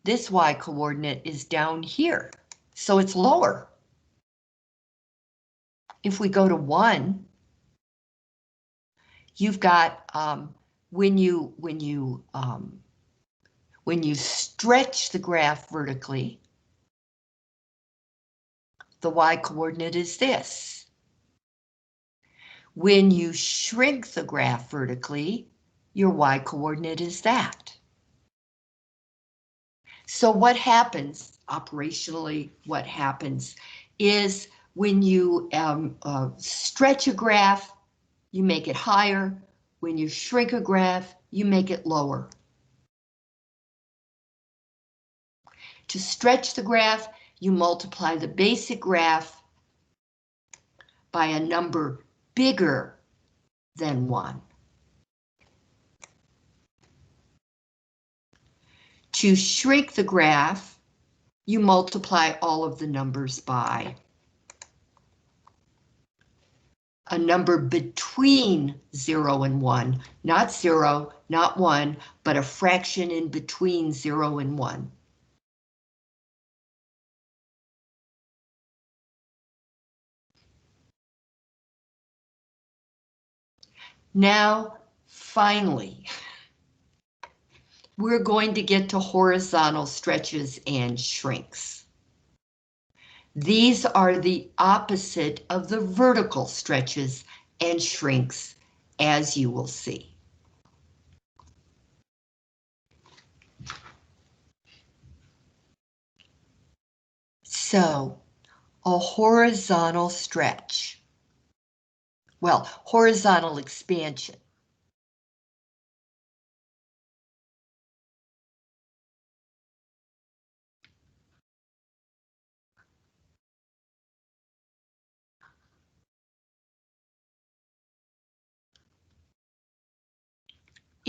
this y coordinate is down here, so it's lower. If we go to 1, you've got when you stretch the graph vertically, the y coordinate is this. When you shrink the graph vertically, your y-coordinate is that. So what happens, operationally, what happens is when you stretch a graph, you make it higher. When you shrink a graph, you make it lower. To stretch the graph, you multiply the basic graph by a number bigger than 1. To shrink the graph, you multiply all of the numbers by a number between 0 and 1, not 0, not 1, but a fraction in between 0 and 1. Now, finally, we're going to get to horizontal stretches and shrinks. These are the opposite of the vertical stretches and shrinks, as you will see. So, a horizontal stretch. Well, horizontal expansion.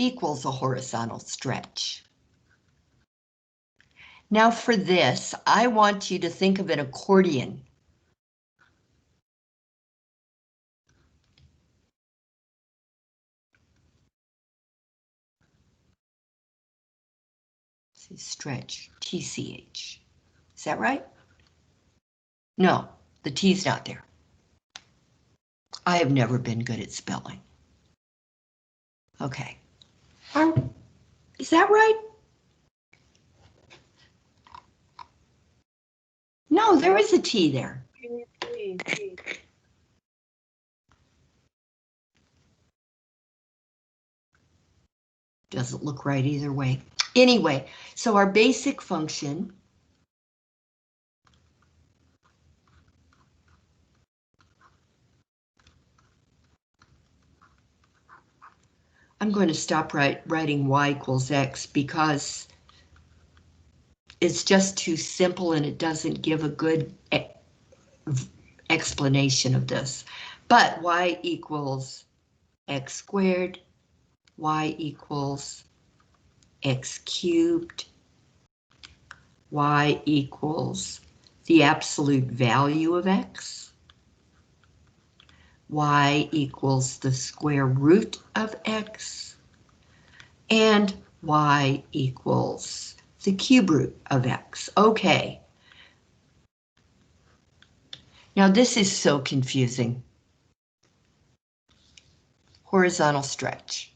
Equals a horizontal stretch. Now for this, I want you to think of an accordion. See, stretch, TCH. Is that right? No, the T's not there. I have never been good at spelling. Okay. Is that right? No, there is a T there. Doesn't look right either way. Anyway, so our basic function I'm going to stop writing y equals x because it's just too simple and it doesn't give a good explanation of this. But y equals x squared, y equals x cubed, y equals the absolute value of x, y equals the square root of x, and y equals the cube root of x. Okay. Now this is so confusing. Horizontal stretch.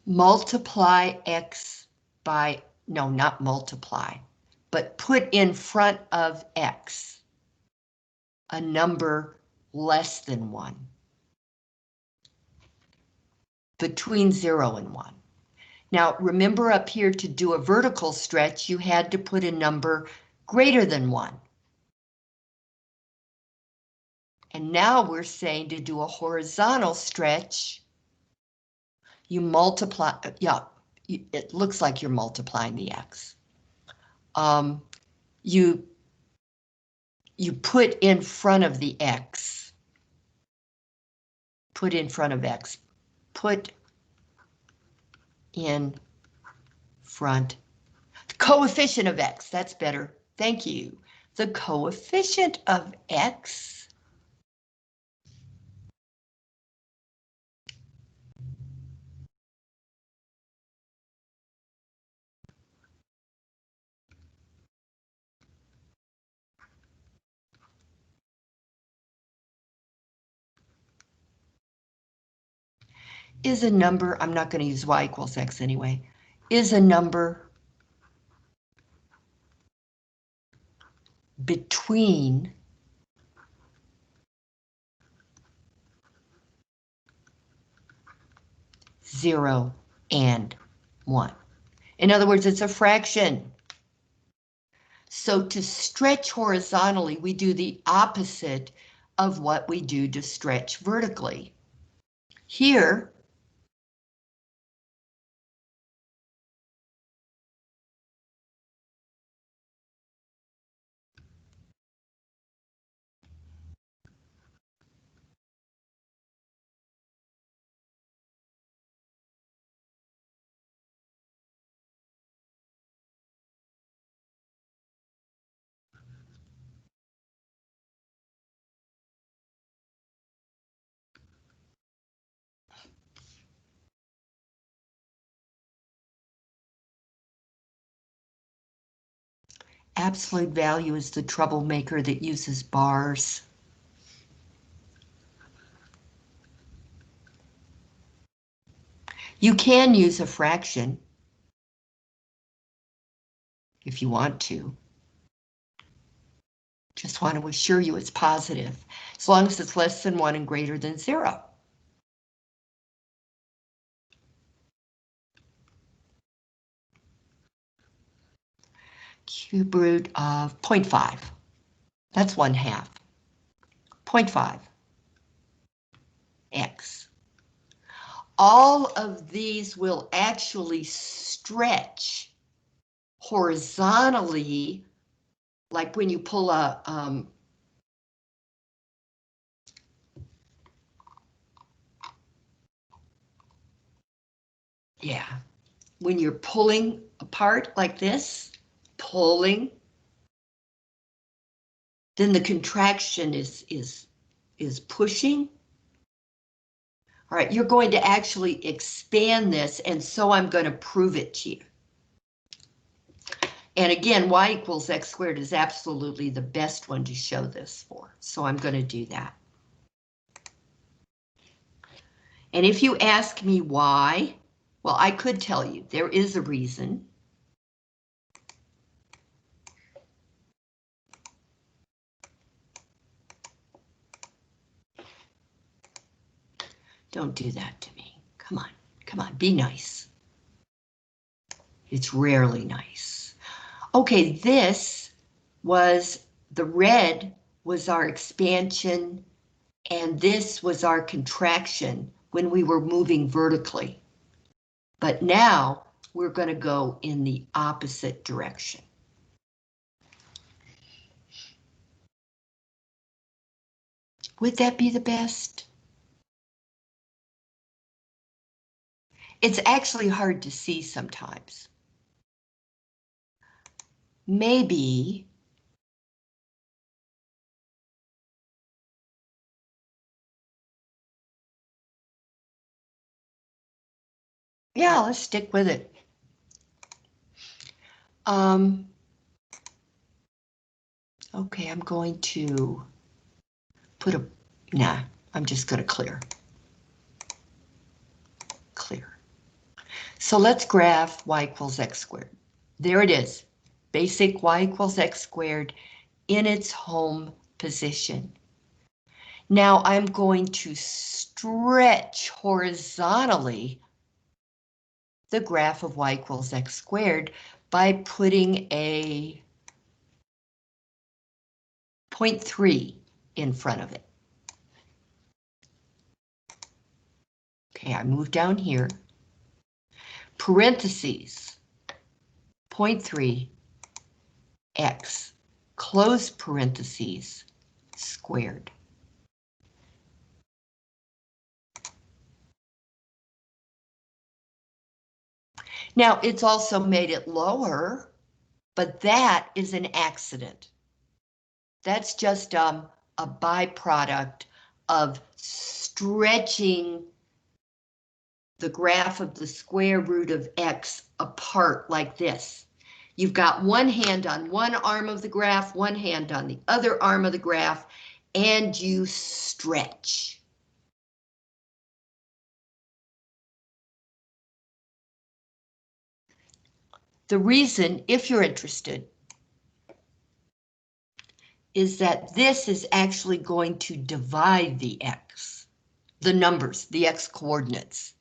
Multiply x by, no, not multiply, but put in front of x a number less than 1. Between 0 and 1. Now remember up here to do a vertical stretch, you had to put a number greater than 1. And now we're saying to do a horizontal stretch, you multiply, yeah, it looks like you're multiplying the x. You put in front of the x. Put in front of x. Put in front. Coefficient of x, that's better. Thank you. The coefficient of x. is a number, I'm not going to use y equals x anyway, is a number between 0 and 1. In other words, it's a fraction. So to stretch horizontally, we do the opposite of what we do to stretch vertically. Here, absolute value is the troublemaker that uses bars. You can use a fraction if you want to. Just want to assure you it's positive, as long as it's less than 1 and greater than 0. Cube root of 0.5. That's 1/2. 0.5 x. All of these will actually stretch horizontally, like when you pull a when you're pulling apart like this, pulling, then the contraction is pushing. All right, you're going to actually expand this, and so I'm going to prove it to you. And again, y equals x squared is absolutely the best one to show this for, so I'm going to do that. And if you ask me why, well, I could tell you there is a reason. Don't do that to me. Come on, be nice. It's rarely nice. Okay, this was, the red was our expansion, and this was our contraction when we were moving vertically. But now we're going to go in the opposite direction. Would that be the best? It's actually hard to see sometimes. Maybe yeah, let's stick with it. Okay, I'm going to put I'm just going to clear. So let's graph y equals x squared. There it is, basic y equals x squared in its home position. Now I'm going to stretch horizontally the graph of y equals x squared by putting a 0.3 in front of it. Okay, I move down here. Parentheses, 0.3 x, close parentheses, squared. Now, it's also made it lower, but that is an accident. That's just a byproduct of stretching the graph of the square root of x apart like this. You've got one hand on one arm of the graph, one hand on the other arm of the graph, and you stretch. The reason, if you're interested, is that this is actually going to divide the x, the numbers, the x coordinates.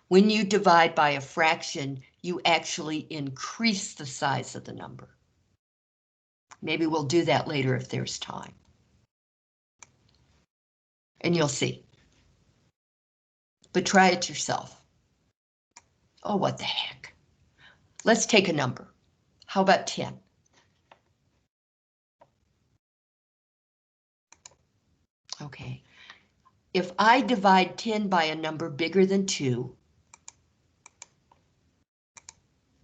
When you divide by a fraction, you actually increase the size of the number. Maybe we'll do that later if there's time. And you'll see. But try it yourself. Oh, what the heck. Let's take a number. How about 10? Okay. If I divide 10 by a number bigger than 2,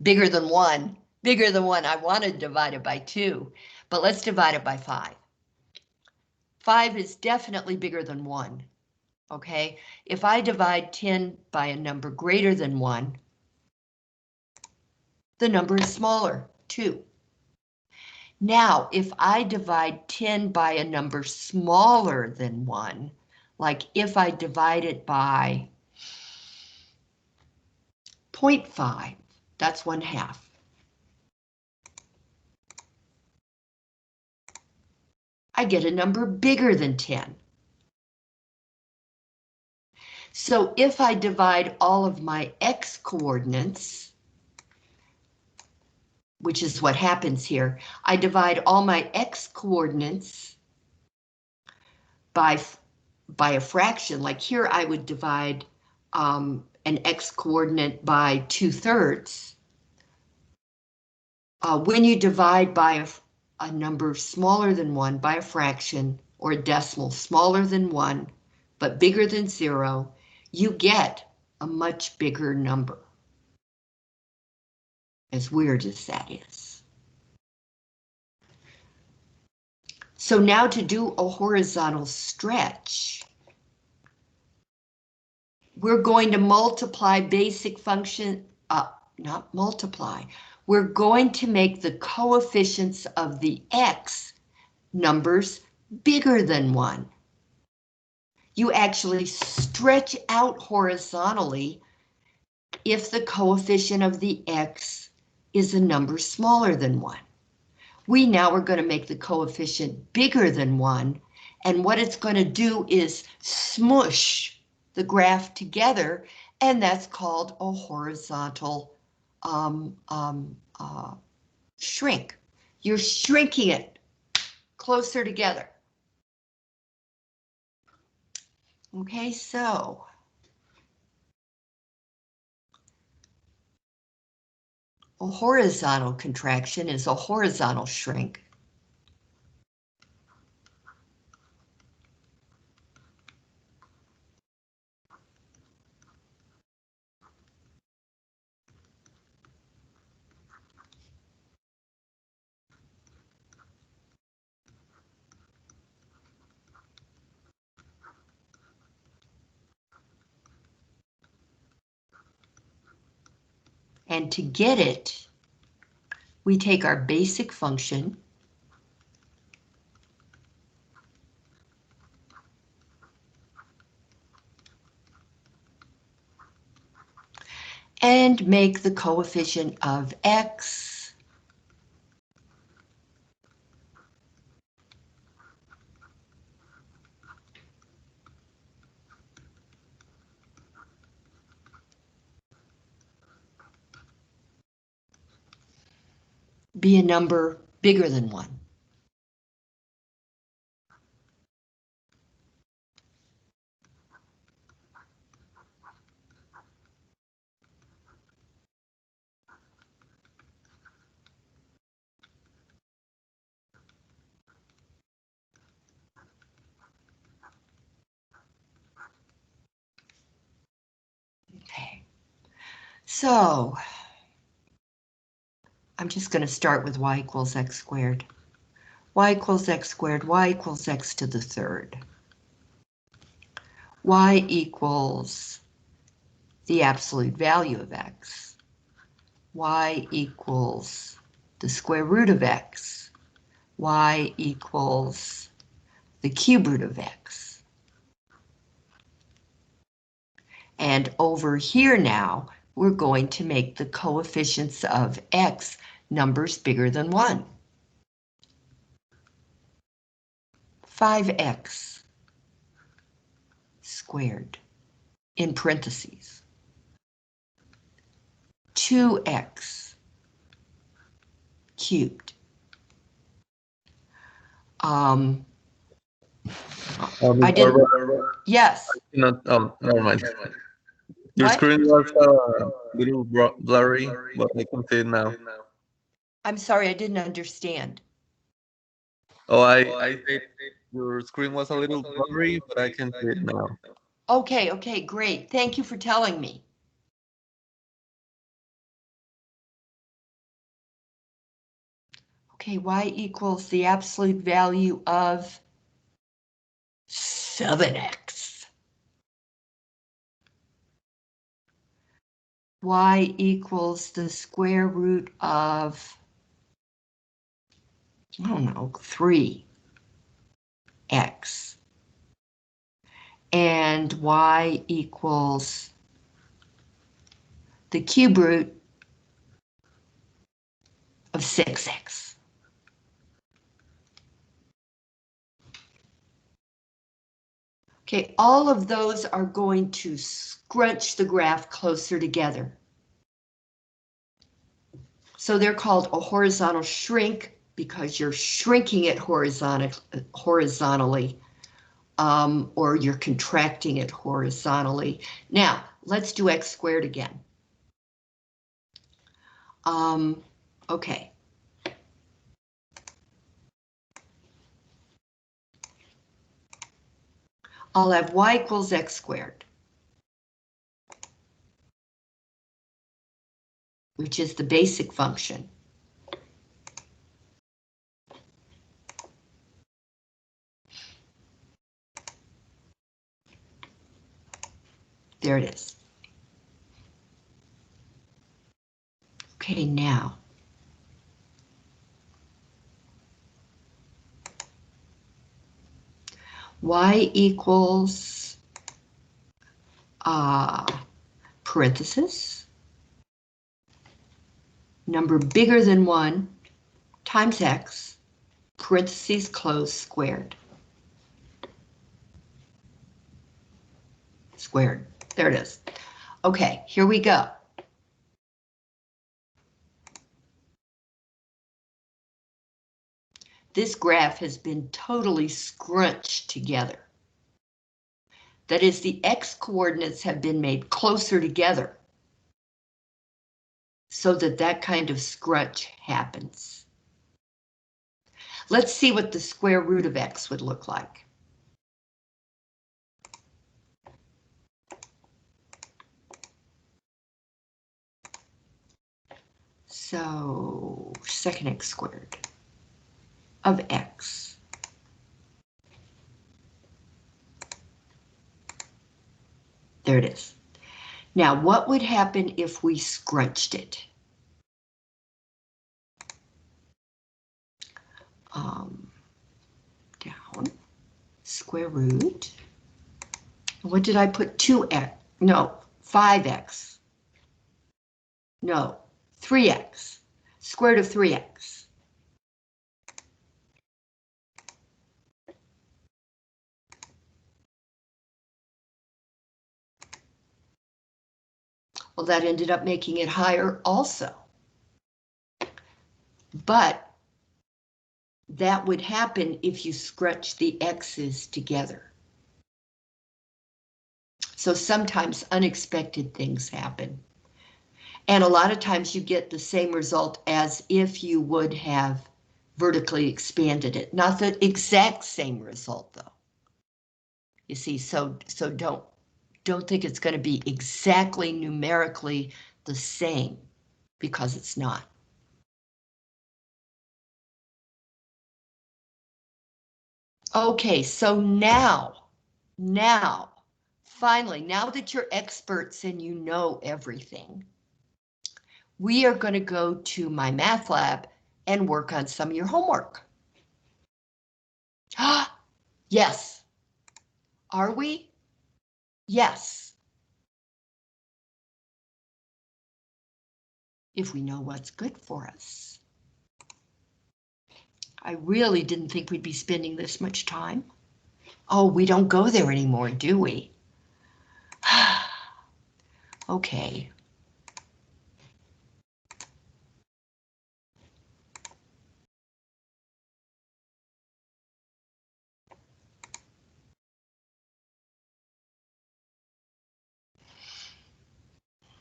bigger than 1, I want to divide it by 2, but let's divide it by 5. 5 is definitely bigger than 1, okay? If I divide 10 by a number greater than 1, the number is smaller, 2. Now, if I divide 10 by a number smaller than 1, like if I divide it by 0.5, that's 1/2. I get a number bigger than 10. So if I divide all of my x coordinates, which is what happens here, I divide all my x coordinates by a fraction, like here I would divide an x coordinate by 2/3. When you divide by a number smaller than 1 by a fraction or a decimal smaller than 1 but bigger than 0, you get a much bigger number. As weird as that is. So now to do a horizontal stretch, we're going to multiply basic function, not multiply, we're going to make the coefficients of the x numbers bigger than 1. You actually stretch out horizontally if the coefficient of the x is a number smaller than 1. We now are going to make the coefficient bigger than 1, and what it's going to do is smush the graph together, and that's called a horizontal shrink. You're shrinking it closer together. Okay, so a horizontal contraction is a horizontal shrink. And to get it, we take our basic function and make the coefficient of x be a number bigger than 1. Okay, so I'm just going to start with y equals x squared. Y equals x squared, y equals x to the third. Y equals the absolute value of x. Y equals the square root of x. Y equals the cube root of x. And over here now, we're going to make the coefficients of x numbers bigger than 1. 5x squared in parentheses. 2x cubed. I didn't. Yes. Not, never mind. Your What? screen was a little blurry, but I can see it now. I'm sorry, I didn't understand. Oh, I said your screen was a little blurry, but I can see it now. Okay, okay, great. Thank you for telling me. Okay, y equals the absolute value of 7x. Y equals the square root of, I don't know, 3x. And y equals the cube root of 6x. Okay, all of those are going to scrunch the graph closer together. So they're called a horizontal shrink because you're shrinking it horizontally, or you're contracting it horizontally. Now, let's do x squared again. Okay. I'll have y equals x squared, which is the basic function. There it is. Okay, now. Y equals parenthesis, number bigger than 1 times x, parentheses close, squared. Squared. There it is. Okay, here we go. This graph has been totally scrunched together. That is, the x coordinates have been made closer together so that that kind of scrunch happens. Let's see what the square root of x would look like. So, second x squared of x. There it is. Now, what would happen if we scrunched it? Down, square root. What did I put? 2x, no, 5x. No, 3x, square root of 3x. Well, that ended up making it higher also. But that would happen if you scrunch the x's together. So sometimes unexpected things happen. And a lot of times you get the same result as if you would have vertically expanded it. Not the exact same result though. You see, so don't think it's going to be exactly numerically the same, because it's not. Okay, so now, finally, now that you're experts and you know everything, we are going to go to my math lab and work on some of your homework. Yes. Are we? Yes. if we know what's good for us. I really didn't think we'd be spending this much time. Oh, we don't go there anymore, do we? Okay.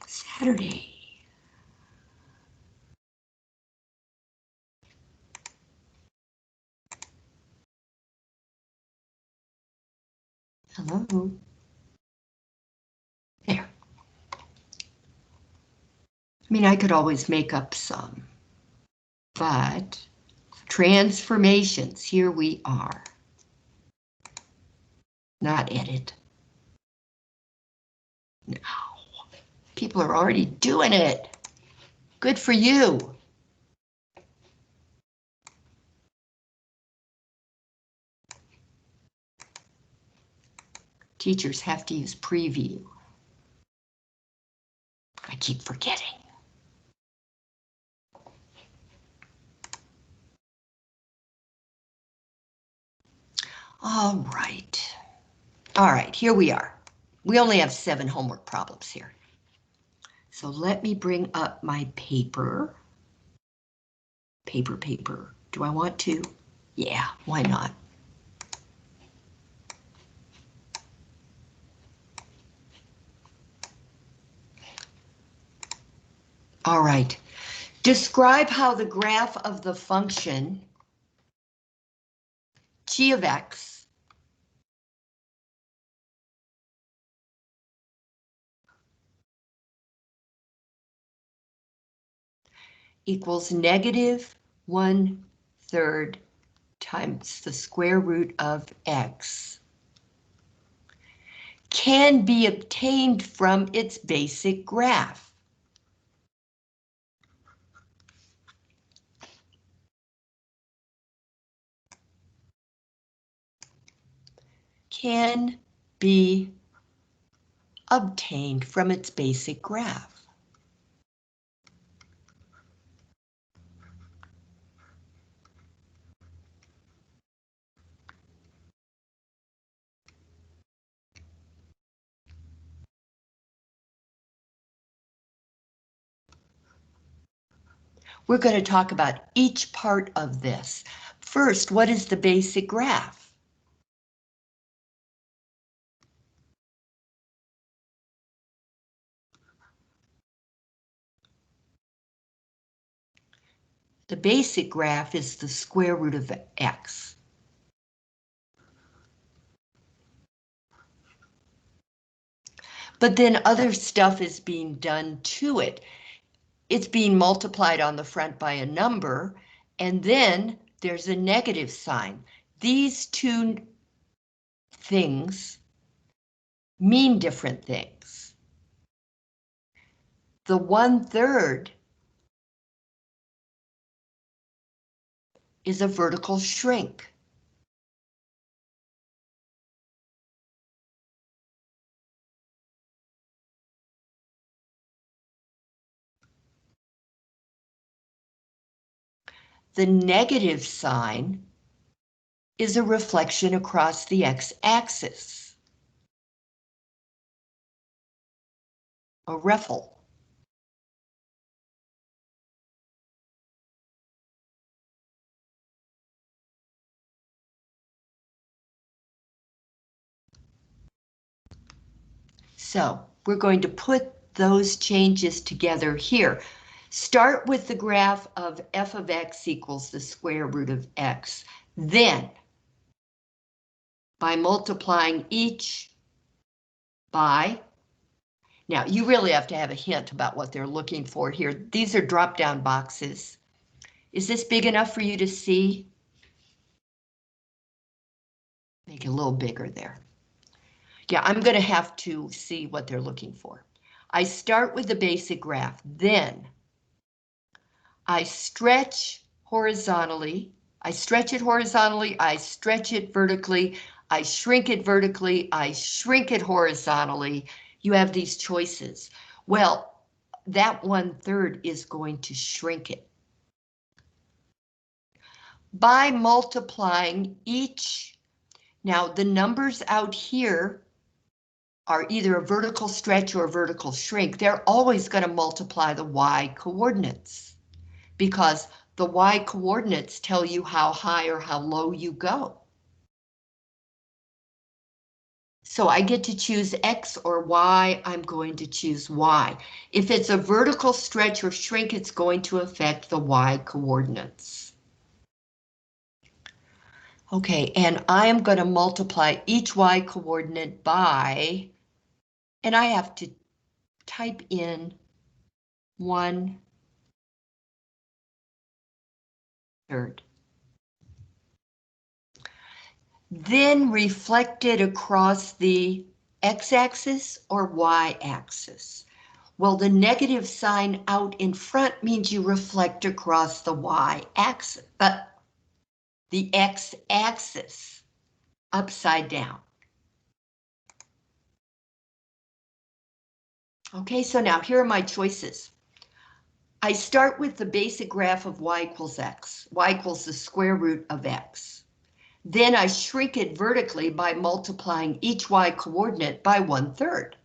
Saturday. Hello. There. I mean, I could always make up some, but transformations, here we are. Not edit. No. People are already doing it. Good for you. Teachers have to use preview. I keep forgetting. All right. All right, here we are. We only have 7 homework problems here. So let me bring up my paper. Paper. Do I want to? Yeah, why not? All right. Describe how the graph of the function g of x equals negative 1/3 times the square root of x can be obtained from its basic graph. Can be obtained from its basic graph. We're going to talk about each part of this. First, what is the basic graph? The basic graph is the square root of x. But then other stuff is being done to it. It's being multiplied on the front by a number, and then there's a negative sign. These two things mean different things. The 1/3 is a vertical shrink. The negative sign is a reflection across the x-axis. A ruffle. So we're going to put those changes together here. Start with the graph of f of x equals the square root of x. Then, by multiplying each by, now you really have to have a hint about what they're looking for here. These are drop-down boxes. Is this big enough for you to see? Make it a little bigger there. Yeah, I'm going to have to see what they're looking for. I start with the basic graph, then I stretch horizontally, I stretch it horizontally, I stretch it vertically, I shrink it vertically, I shrink it horizontally. You have these choices. Well, that 1/3 is going to shrink it. By multiplying each, now the numbers out here are either a vertical stretch or a vertical shrink. They're always going to multiply the y coordinates because the y coordinates tell you how high or how low you go. So I get to choose X or Y, I'm going to choose Y. If it's a vertical stretch or shrink, it's going to affect the Y coordinates. Okay, and I am going to multiply each Y coordinate by, and I have to type in 1/3. Then reflect it across the x-axis or y-axis. Well, the negative sign out in front means you reflect across the y-axis, the x-axis, upside down. Okay, so now here are my choices. I start with the basic graph of y equals x. Y equals the square root of x. Then I shrink it vertically by multiplying each y coordinate by 1/3.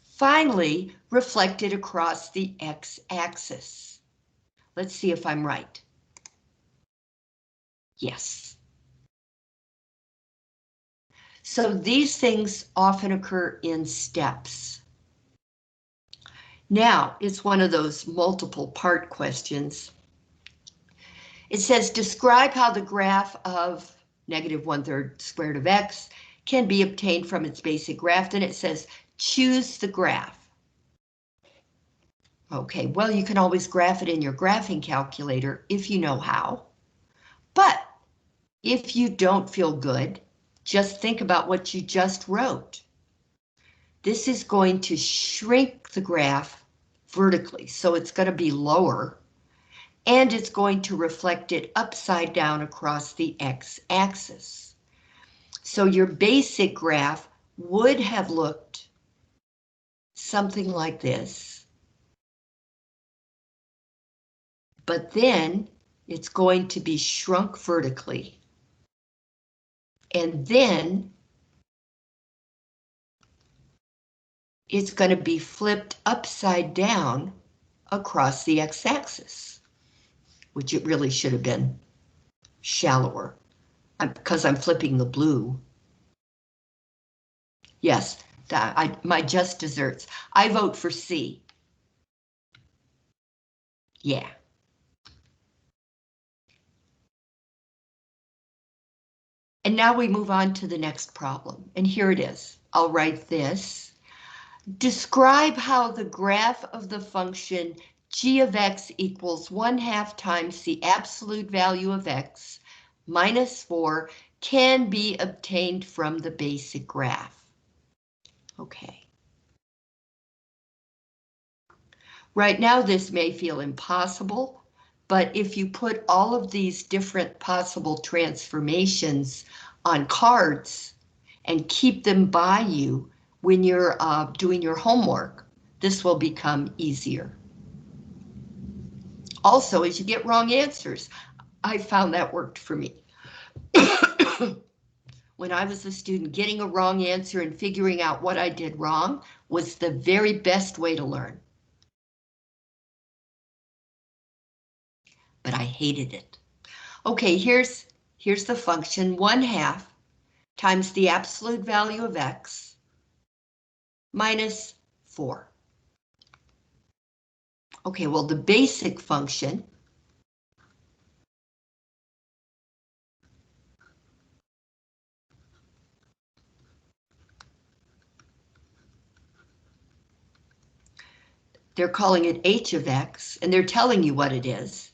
Finally, reflect it across the x-axis. Let's see if I'm right. Yes. So these things often occur in steps. Now, it's one of those multiple part questions. It says, describe how the graph of -1/3 square root of x can be obtained from its basic graph. Then it says, choose the graph. Okay, well, you can always graph it in your graphing calculator if you know how. But if you don't feel good, just think about what you just wrote. This is going to shrink the graph vertically, so it's going to be lower, and it's going to reflect it upside down across the x-axis. So your basic graph would have looked something like this, but then it's going to be shrunk vertically, and then it's going to be flipped upside down across the x-axis, which it really should have been shallower because I'm flipping the blue. Yes, my just desserts. I vote for C. Yeah. And now we move on to the next problem. And here it is. I'll write this. Describe how the graph of the function g of x equals 1/2 times the absolute value of x minus 4 can be obtained from the basic graph. Okay. Right now, this may feel impossible, but if you put all of these different possible transformations on cards and keep them by you when you're doing your homework, this will become easier. Also, as you get wrong answers, I found that worked for me. When I was a student, getting a wrong answer and figuring out what I did wrong was the very best way to learn. But I hated it. Okay, here's the function 1/2 times the absolute value of x minus 4. Okay, well, the basic function they're calling it h of x, and they're telling you what it is.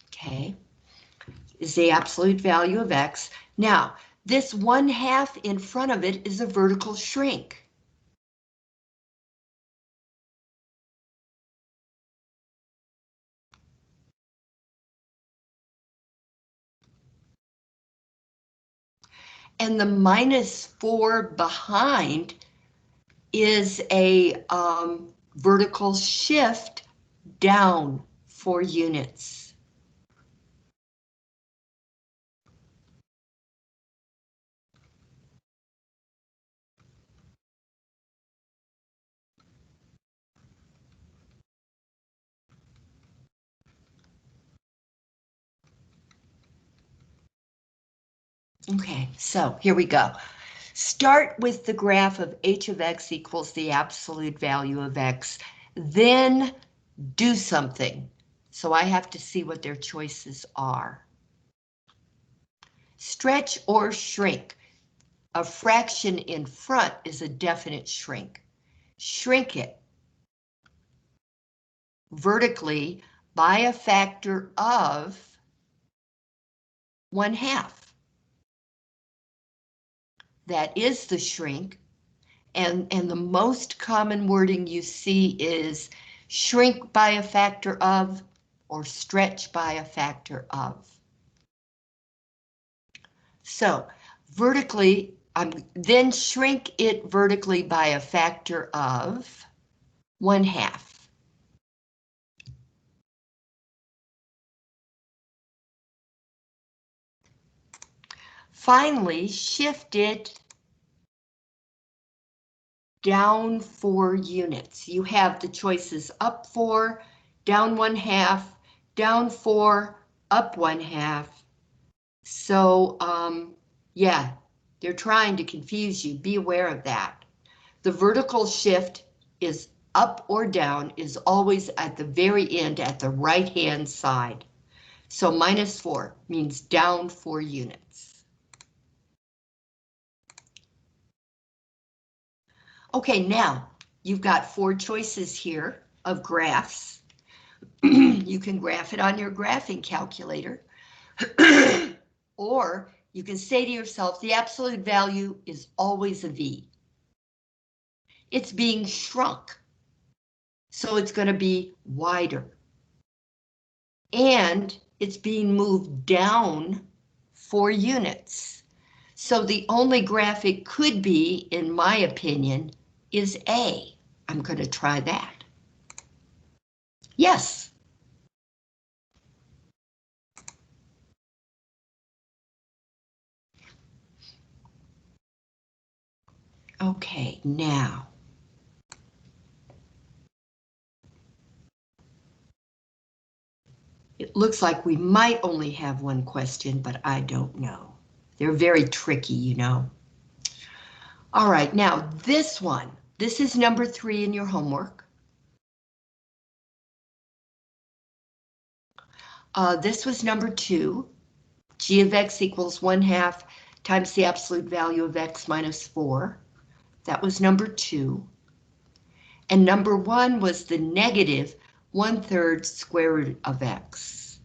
Okay, is the absolute value of x. Now, this 1/2 in front of it is a vertical shrink. And the -4 behind is a vertical shift down 4 units. Okay, so here we go. Start with the graph of h of x equals the absolute value of x, then do something. So I have to see what their choices are. Stretch or shrink. A fraction in front is a definite shrink. Shrink it vertically by a factor of 1/2. That is the shrink. And the most common wording you see is shrink by a factor of or stretch by a factor of. So vertically, then shrink it vertically by a factor of 1/2. Finally, shift it down 4 units. You have the choices up 4, down 1/2, down 4, up 1/2. So, yeah, they're trying to confuse you. Be aware of that. The vertical shift is up or down is always at the very end at the right-hand side. So -4 means down 4 units. Okay, now you've got 4 choices here of graphs. You can graph it on your graphing calculator. Or you can say to yourself, the absolute value is always a V. It's being shrunk, so it's going to be wider. And it's being moved down 4 units. So the only graph it could be, in my opinion, is A. I'm going to try that. Yes. Okay, now. It looks like we might only have one question, but I don't know. They're very tricky, you know. All right, now this one. This is number 3 in your homework. This was number 2. G of x equals 1/2 times the absolute value of x minus 4. That was number 2. And number 1 was the negative 1/3 square root of x.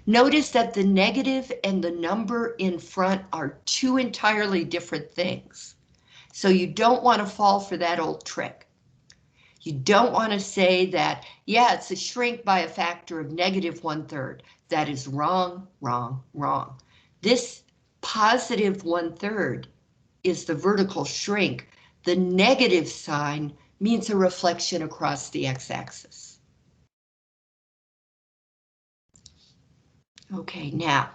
Notice that the negative and the number in front are 2 entirely different things. So you don't want to fall for that old trick. You don't want to say that, yeah, it's a shrink by a factor of negative 1/3. That is wrong, wrong, wrong. This positive 1/3 is the vertical shrink. The negative sign means a reflection across the x-axis. Okay, now,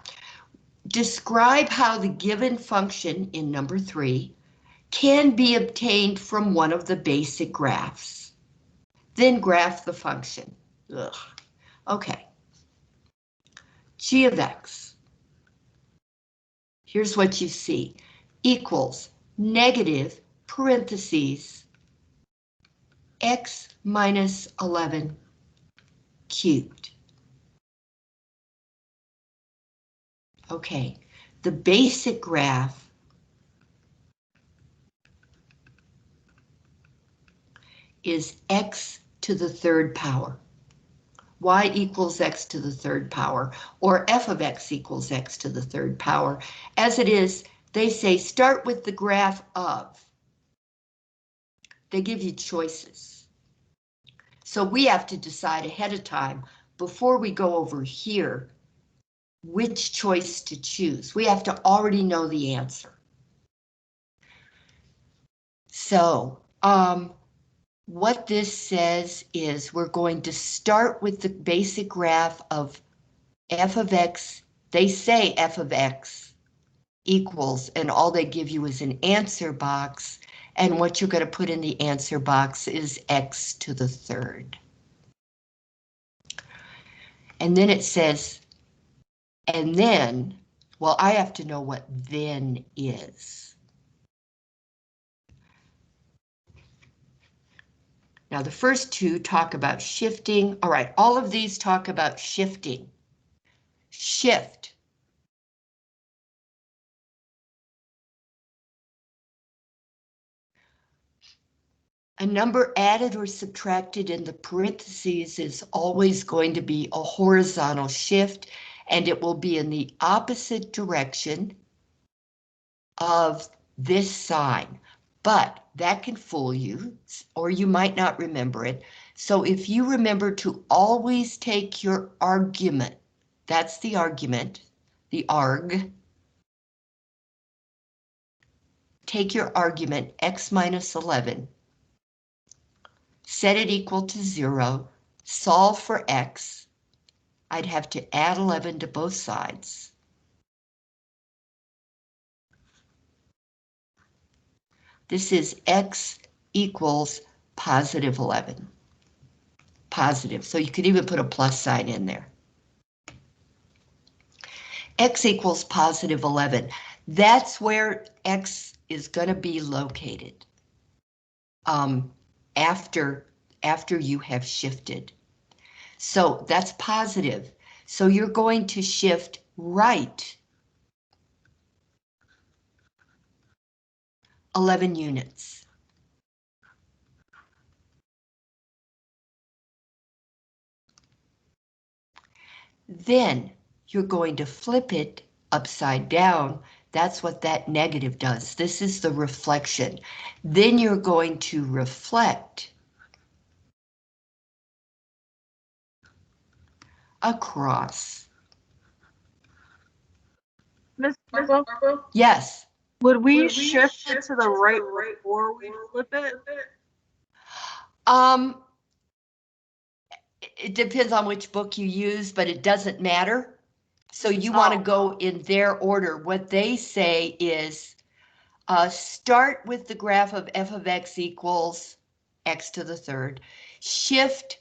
describe how the given function in number 3 can be obtained from one of the basic graphs. Then graph the function. Ugh. Okay. G of x. Here's what you see. Equals negative parentheses x minus 11 cubed. Okay. The basic graph is x to the 3rd power. Y equals x to the 3rd power, or f of x equals x to the 3rd power. As it is, they say start with the graph of. They give you choices. So we have to decide ahead of time, before we go over here, which choice to choose. We have to already know the answer. So, what this says is we're going to start with the basic graph of f of x. They say f of x equals, and all they give you is an answer box, and what you're going to put in the answer box is x to the third. And then it says, and then, well, I have to know what then is. Now the first two talk about shifting. All right, all of these talk about shifting. Shift. A number added or subtracted in the parentheses is always going to be a horizontal shift, and it will be in the opposite direction of this sign. But that can fool you, or you might not remember it. So if you remember to always take your argument, that's the argument, the arg. Take your argument, x minus 11. Set it equal to 0. Solve for x. I'd have to add 11 to both sides. This is x equals positive 11. Positive, so you could even put a plus sign in there. X equals positive 11. That's where x is going to be located after you have shifted. So that's positive. So you're going to shift right 11 units. Then you're going to flip it upside down. That's what that negative does. This is the reflection. Then you're going to reflect across. Miss Marco, Yes. would we shift it to the right before we flip it? It depends on which book you use, but it doesn't matter. So you want to go in their order. What they say is start with the graph of f of x equals x to the third, shift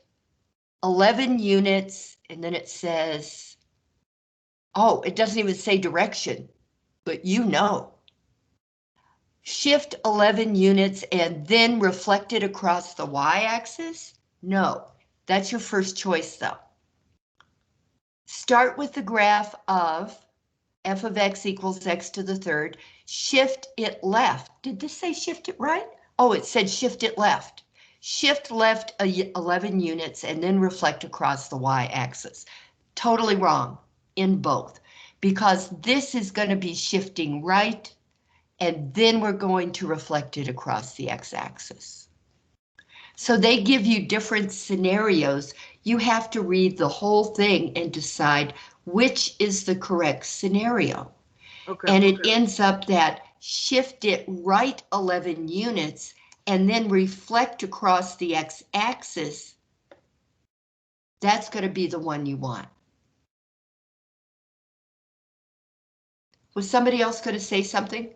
11 units, and then it says, oh, it doesn't even say direction, but you know. Shift 11 units and then reflect it across the y-axis? No, that's your first choice though. Start with the graph of f of x equals x to the third, shift it left. Did this say shift it right? Oh, it said shift it left. Shift left 11 units and then reflect across the y-axis. Totally wrong in both, because this is going to be shifting right, and then we're going to reflect it across the x-axis. So they give you different scenarios. You have to read the whole thing and decide which is the correct scenario. Okay. And it ends up that shift it right 11 units and then reflect across the x-axis. That's going to be the one you want. Was somebody else going to say something?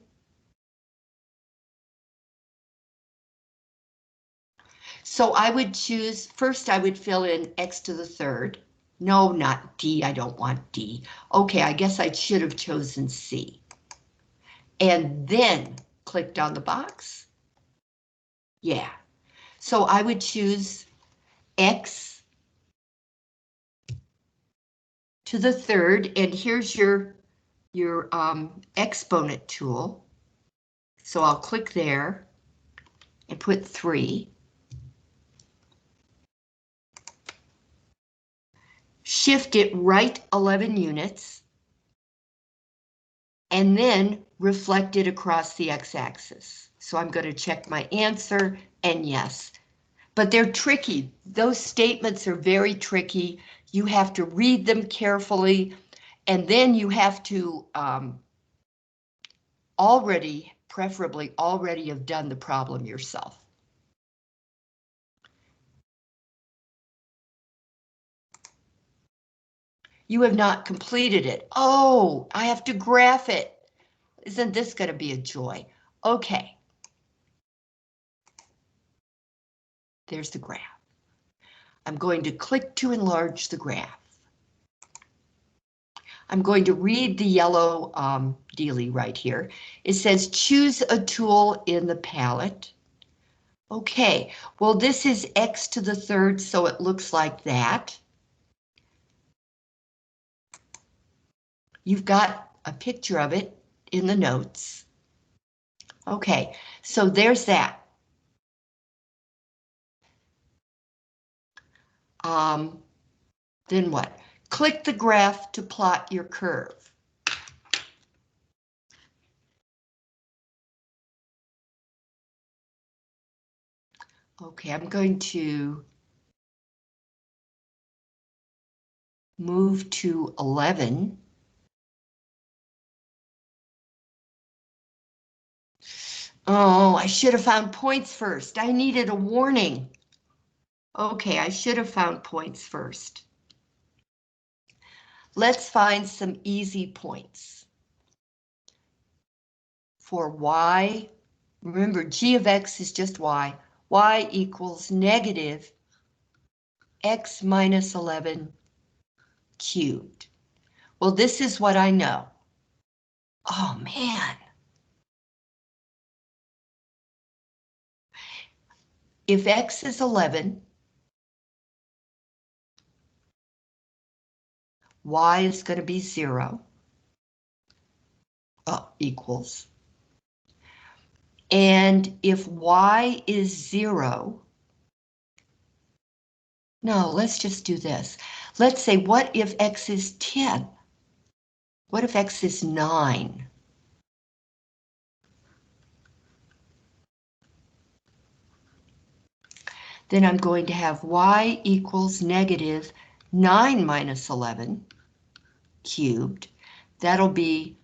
So I would choose, first I would fill in x to the third. No, not D, I don't want D. Okay, I guess I should have chosen C. And then clicked on the box. Yeah, so I would choose x to the third, and here's your exponent tool. So I'll click there and put 3. Shift it right 11 units, and then reflect it across the x-axis. So I'm going to check my answer, and yes. But they're tricky. Those statements are very tricky. You have to read them carefully, and then you have to already preferably already have done the problem yourself. You have not completed it. Oh, I have to graph it. Isn't this going to be a joy? Okay. There's the graph. I'm going to click to enlarge the graph. I'm going to read the yellow dealie right here. It says choose a tool in the palette. Okay, well this is x to the third, so it looks like that. You've got a picture of it in the notes. Okay, so there's that. Then what? Click the graph to plot your curve. Okay, I'm going to move to 11. Oh, I should have found points first. I needed a warning. Okay, I should have found points first. Let's find some easy points. For y, remember g of x is just y. Y equals negative x minus 11 cubed. Well, this is what I know. Oh, man. If x is 11, y is going to be 0. Equals. And if y is 0, no, let's just do this. Let's say, what if x is 10? What if x is 9? Then I'm going to have y equals negative 9 minus 11 cubed. That'll be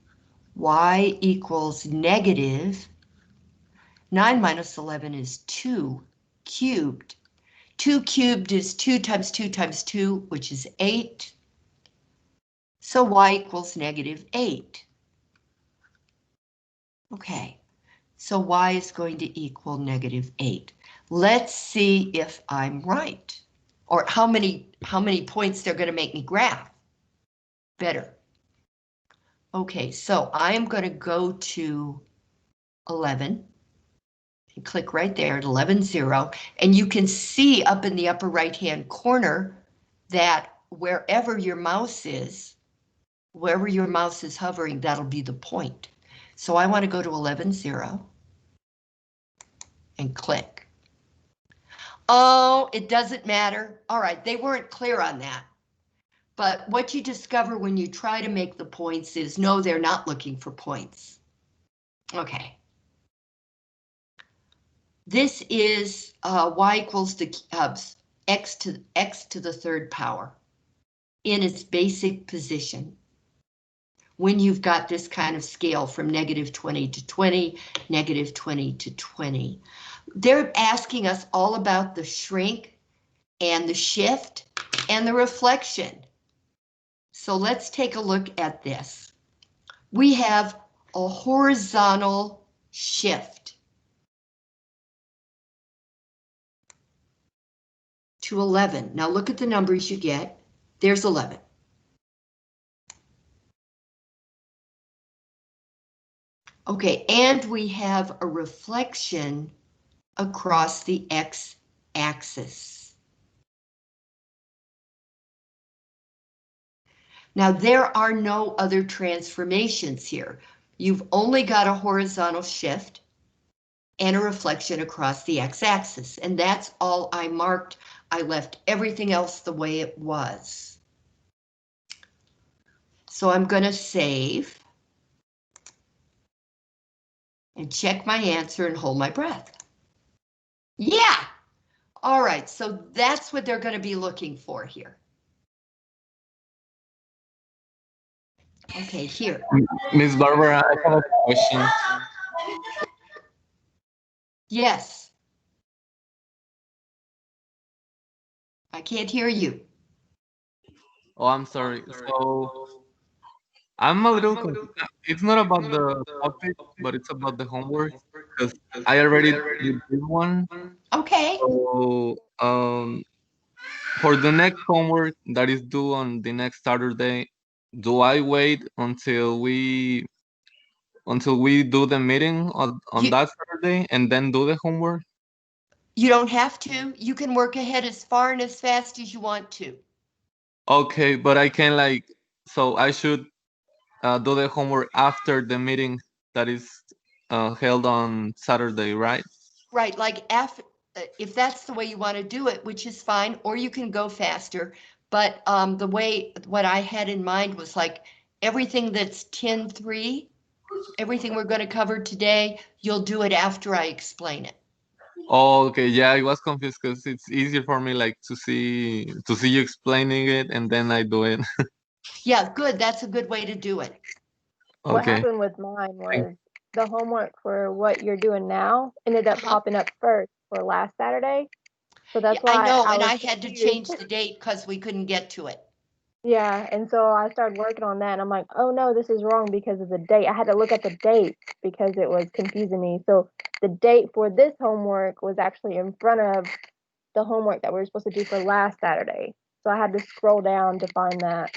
y equals negative 9 minus 11 is 2 cubed. 2 cubed is 2 times 2 times 2, which is 8. So y equals negative 8. Okay, so y is going to equal negative 8. Let's see if I'm right, or how many points they're going to make me graph. Better. Okay, so I'm going to go to 11 and click right there at 11.0, and you can see up in the upper right-hand corner that wherever your mouse is hovering, that'll be the point. So I want to go to 11.0 and click. Oh, it doesn't matter. All right, they weren't clear on that. But what you discover when you try to make the points is, no, they're not looking for points. Okay. This is y equals to x to the third power in its basic position. When you've got this kind of scale from negative 20 to 20, negative 20 to 20. They're asking us all about the shrink and the shift and the reflection. So let's take a look at this. We have a horizontal shift to 11. Now look at the numbers you get. There's 11. Okay, and we have a reflection across the x-axis. Now there are no other transformations here. You've only got a horizontal shift and a reflection across the x-axis, and that's all I marked. I left everything else the way it was. So I'm going to save and check my answer and hold my breath. Yeah. All right, so that's what they're going to be looking for here. Okay, here. Miss Barbara, I have a question. Yes. I can't hear you. Oh, I'm sorry. So I'm a little confused. It's not about the topic, but it's about the homework because I already did this one. Okay. So for the next homework that is due on the next Saturday, do I wait until we do the meeting on You, that Saturday and then do the homework? you don't have to. You can work ahead as far and as fast as you want to. Okay, but I can like, so I should do the homework after the meeting that is held on Saturday, right? Right, like if that's the way you want to do it, which is fine, or you can go faster. But the way, what I had in mind was like everything that's 10-3, everything we're going to cover today, you'll do it after I explain it. Oh, okay. Yeah, I was confused because it's easier for me like to see you explaining it and then I do it. Yeah, good. That's a good way to do it. What Okay. happened with mine was the homework for what you're doing now ended up Uh-huh. popping up first for last Saturday. So that's Yeah, I why know, I and was I had to confused. change the date because we couldn't get to it. Yeah, and so I started working on that and I'm like, oh no, this is wrong because of the date. I had to look at the date because it was confusing me. So the date for this homework was actually in front of the homework that we were supposed to do for last Saturday. So I had to scroll down to find that.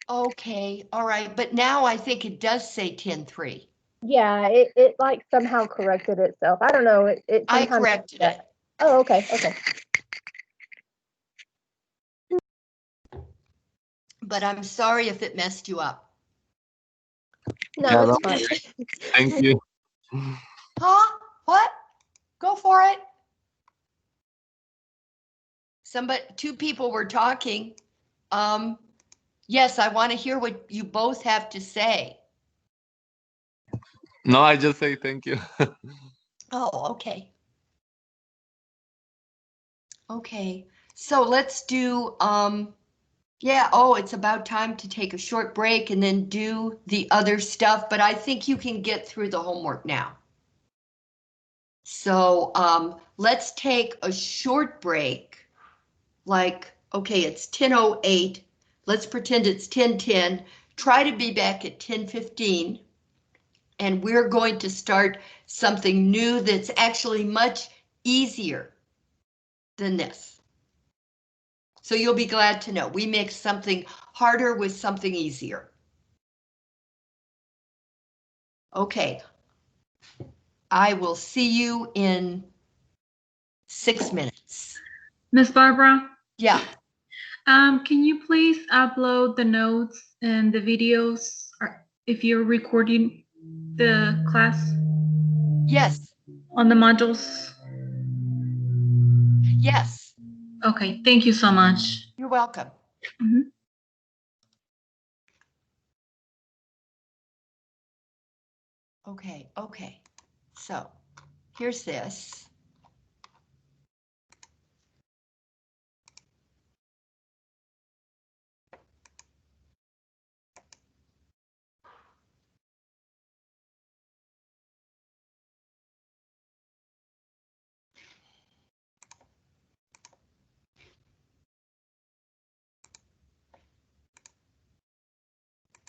Okay, all right, but now I think it does say 10-3. Yeah, it like somehow corrected itself. I don't know. It I sometimes does corrected that. it. Oh, okay, okay. But I'm sorry if it messed you up. No, Yeah, it's that fine. thank you. Huh? What? Go for it. Two people were talking. Yes, I want to hear what you both have to say. No, I just say thank you. Oh, okay. Okay, so let's do, yeah, oh, it's about time to take a short break and then do the other stuff, but I think you can get through the homework now. So let's take a short break, like, okay, it's 10:08. Let's pretend it's 10:10. Try to be back at 10:15. And we're going to start something new that's actually much easier than this. So you'll be glad to know we mix something harder with something easier. Okay, I will see you in 6 minutes. Miss Barbara, Yeah, can you please upload the notes and the videos if you're recording the class yes, on the modules? yes, Okay, thank you so much. you're welcome. Mhm. Okay, so here's this.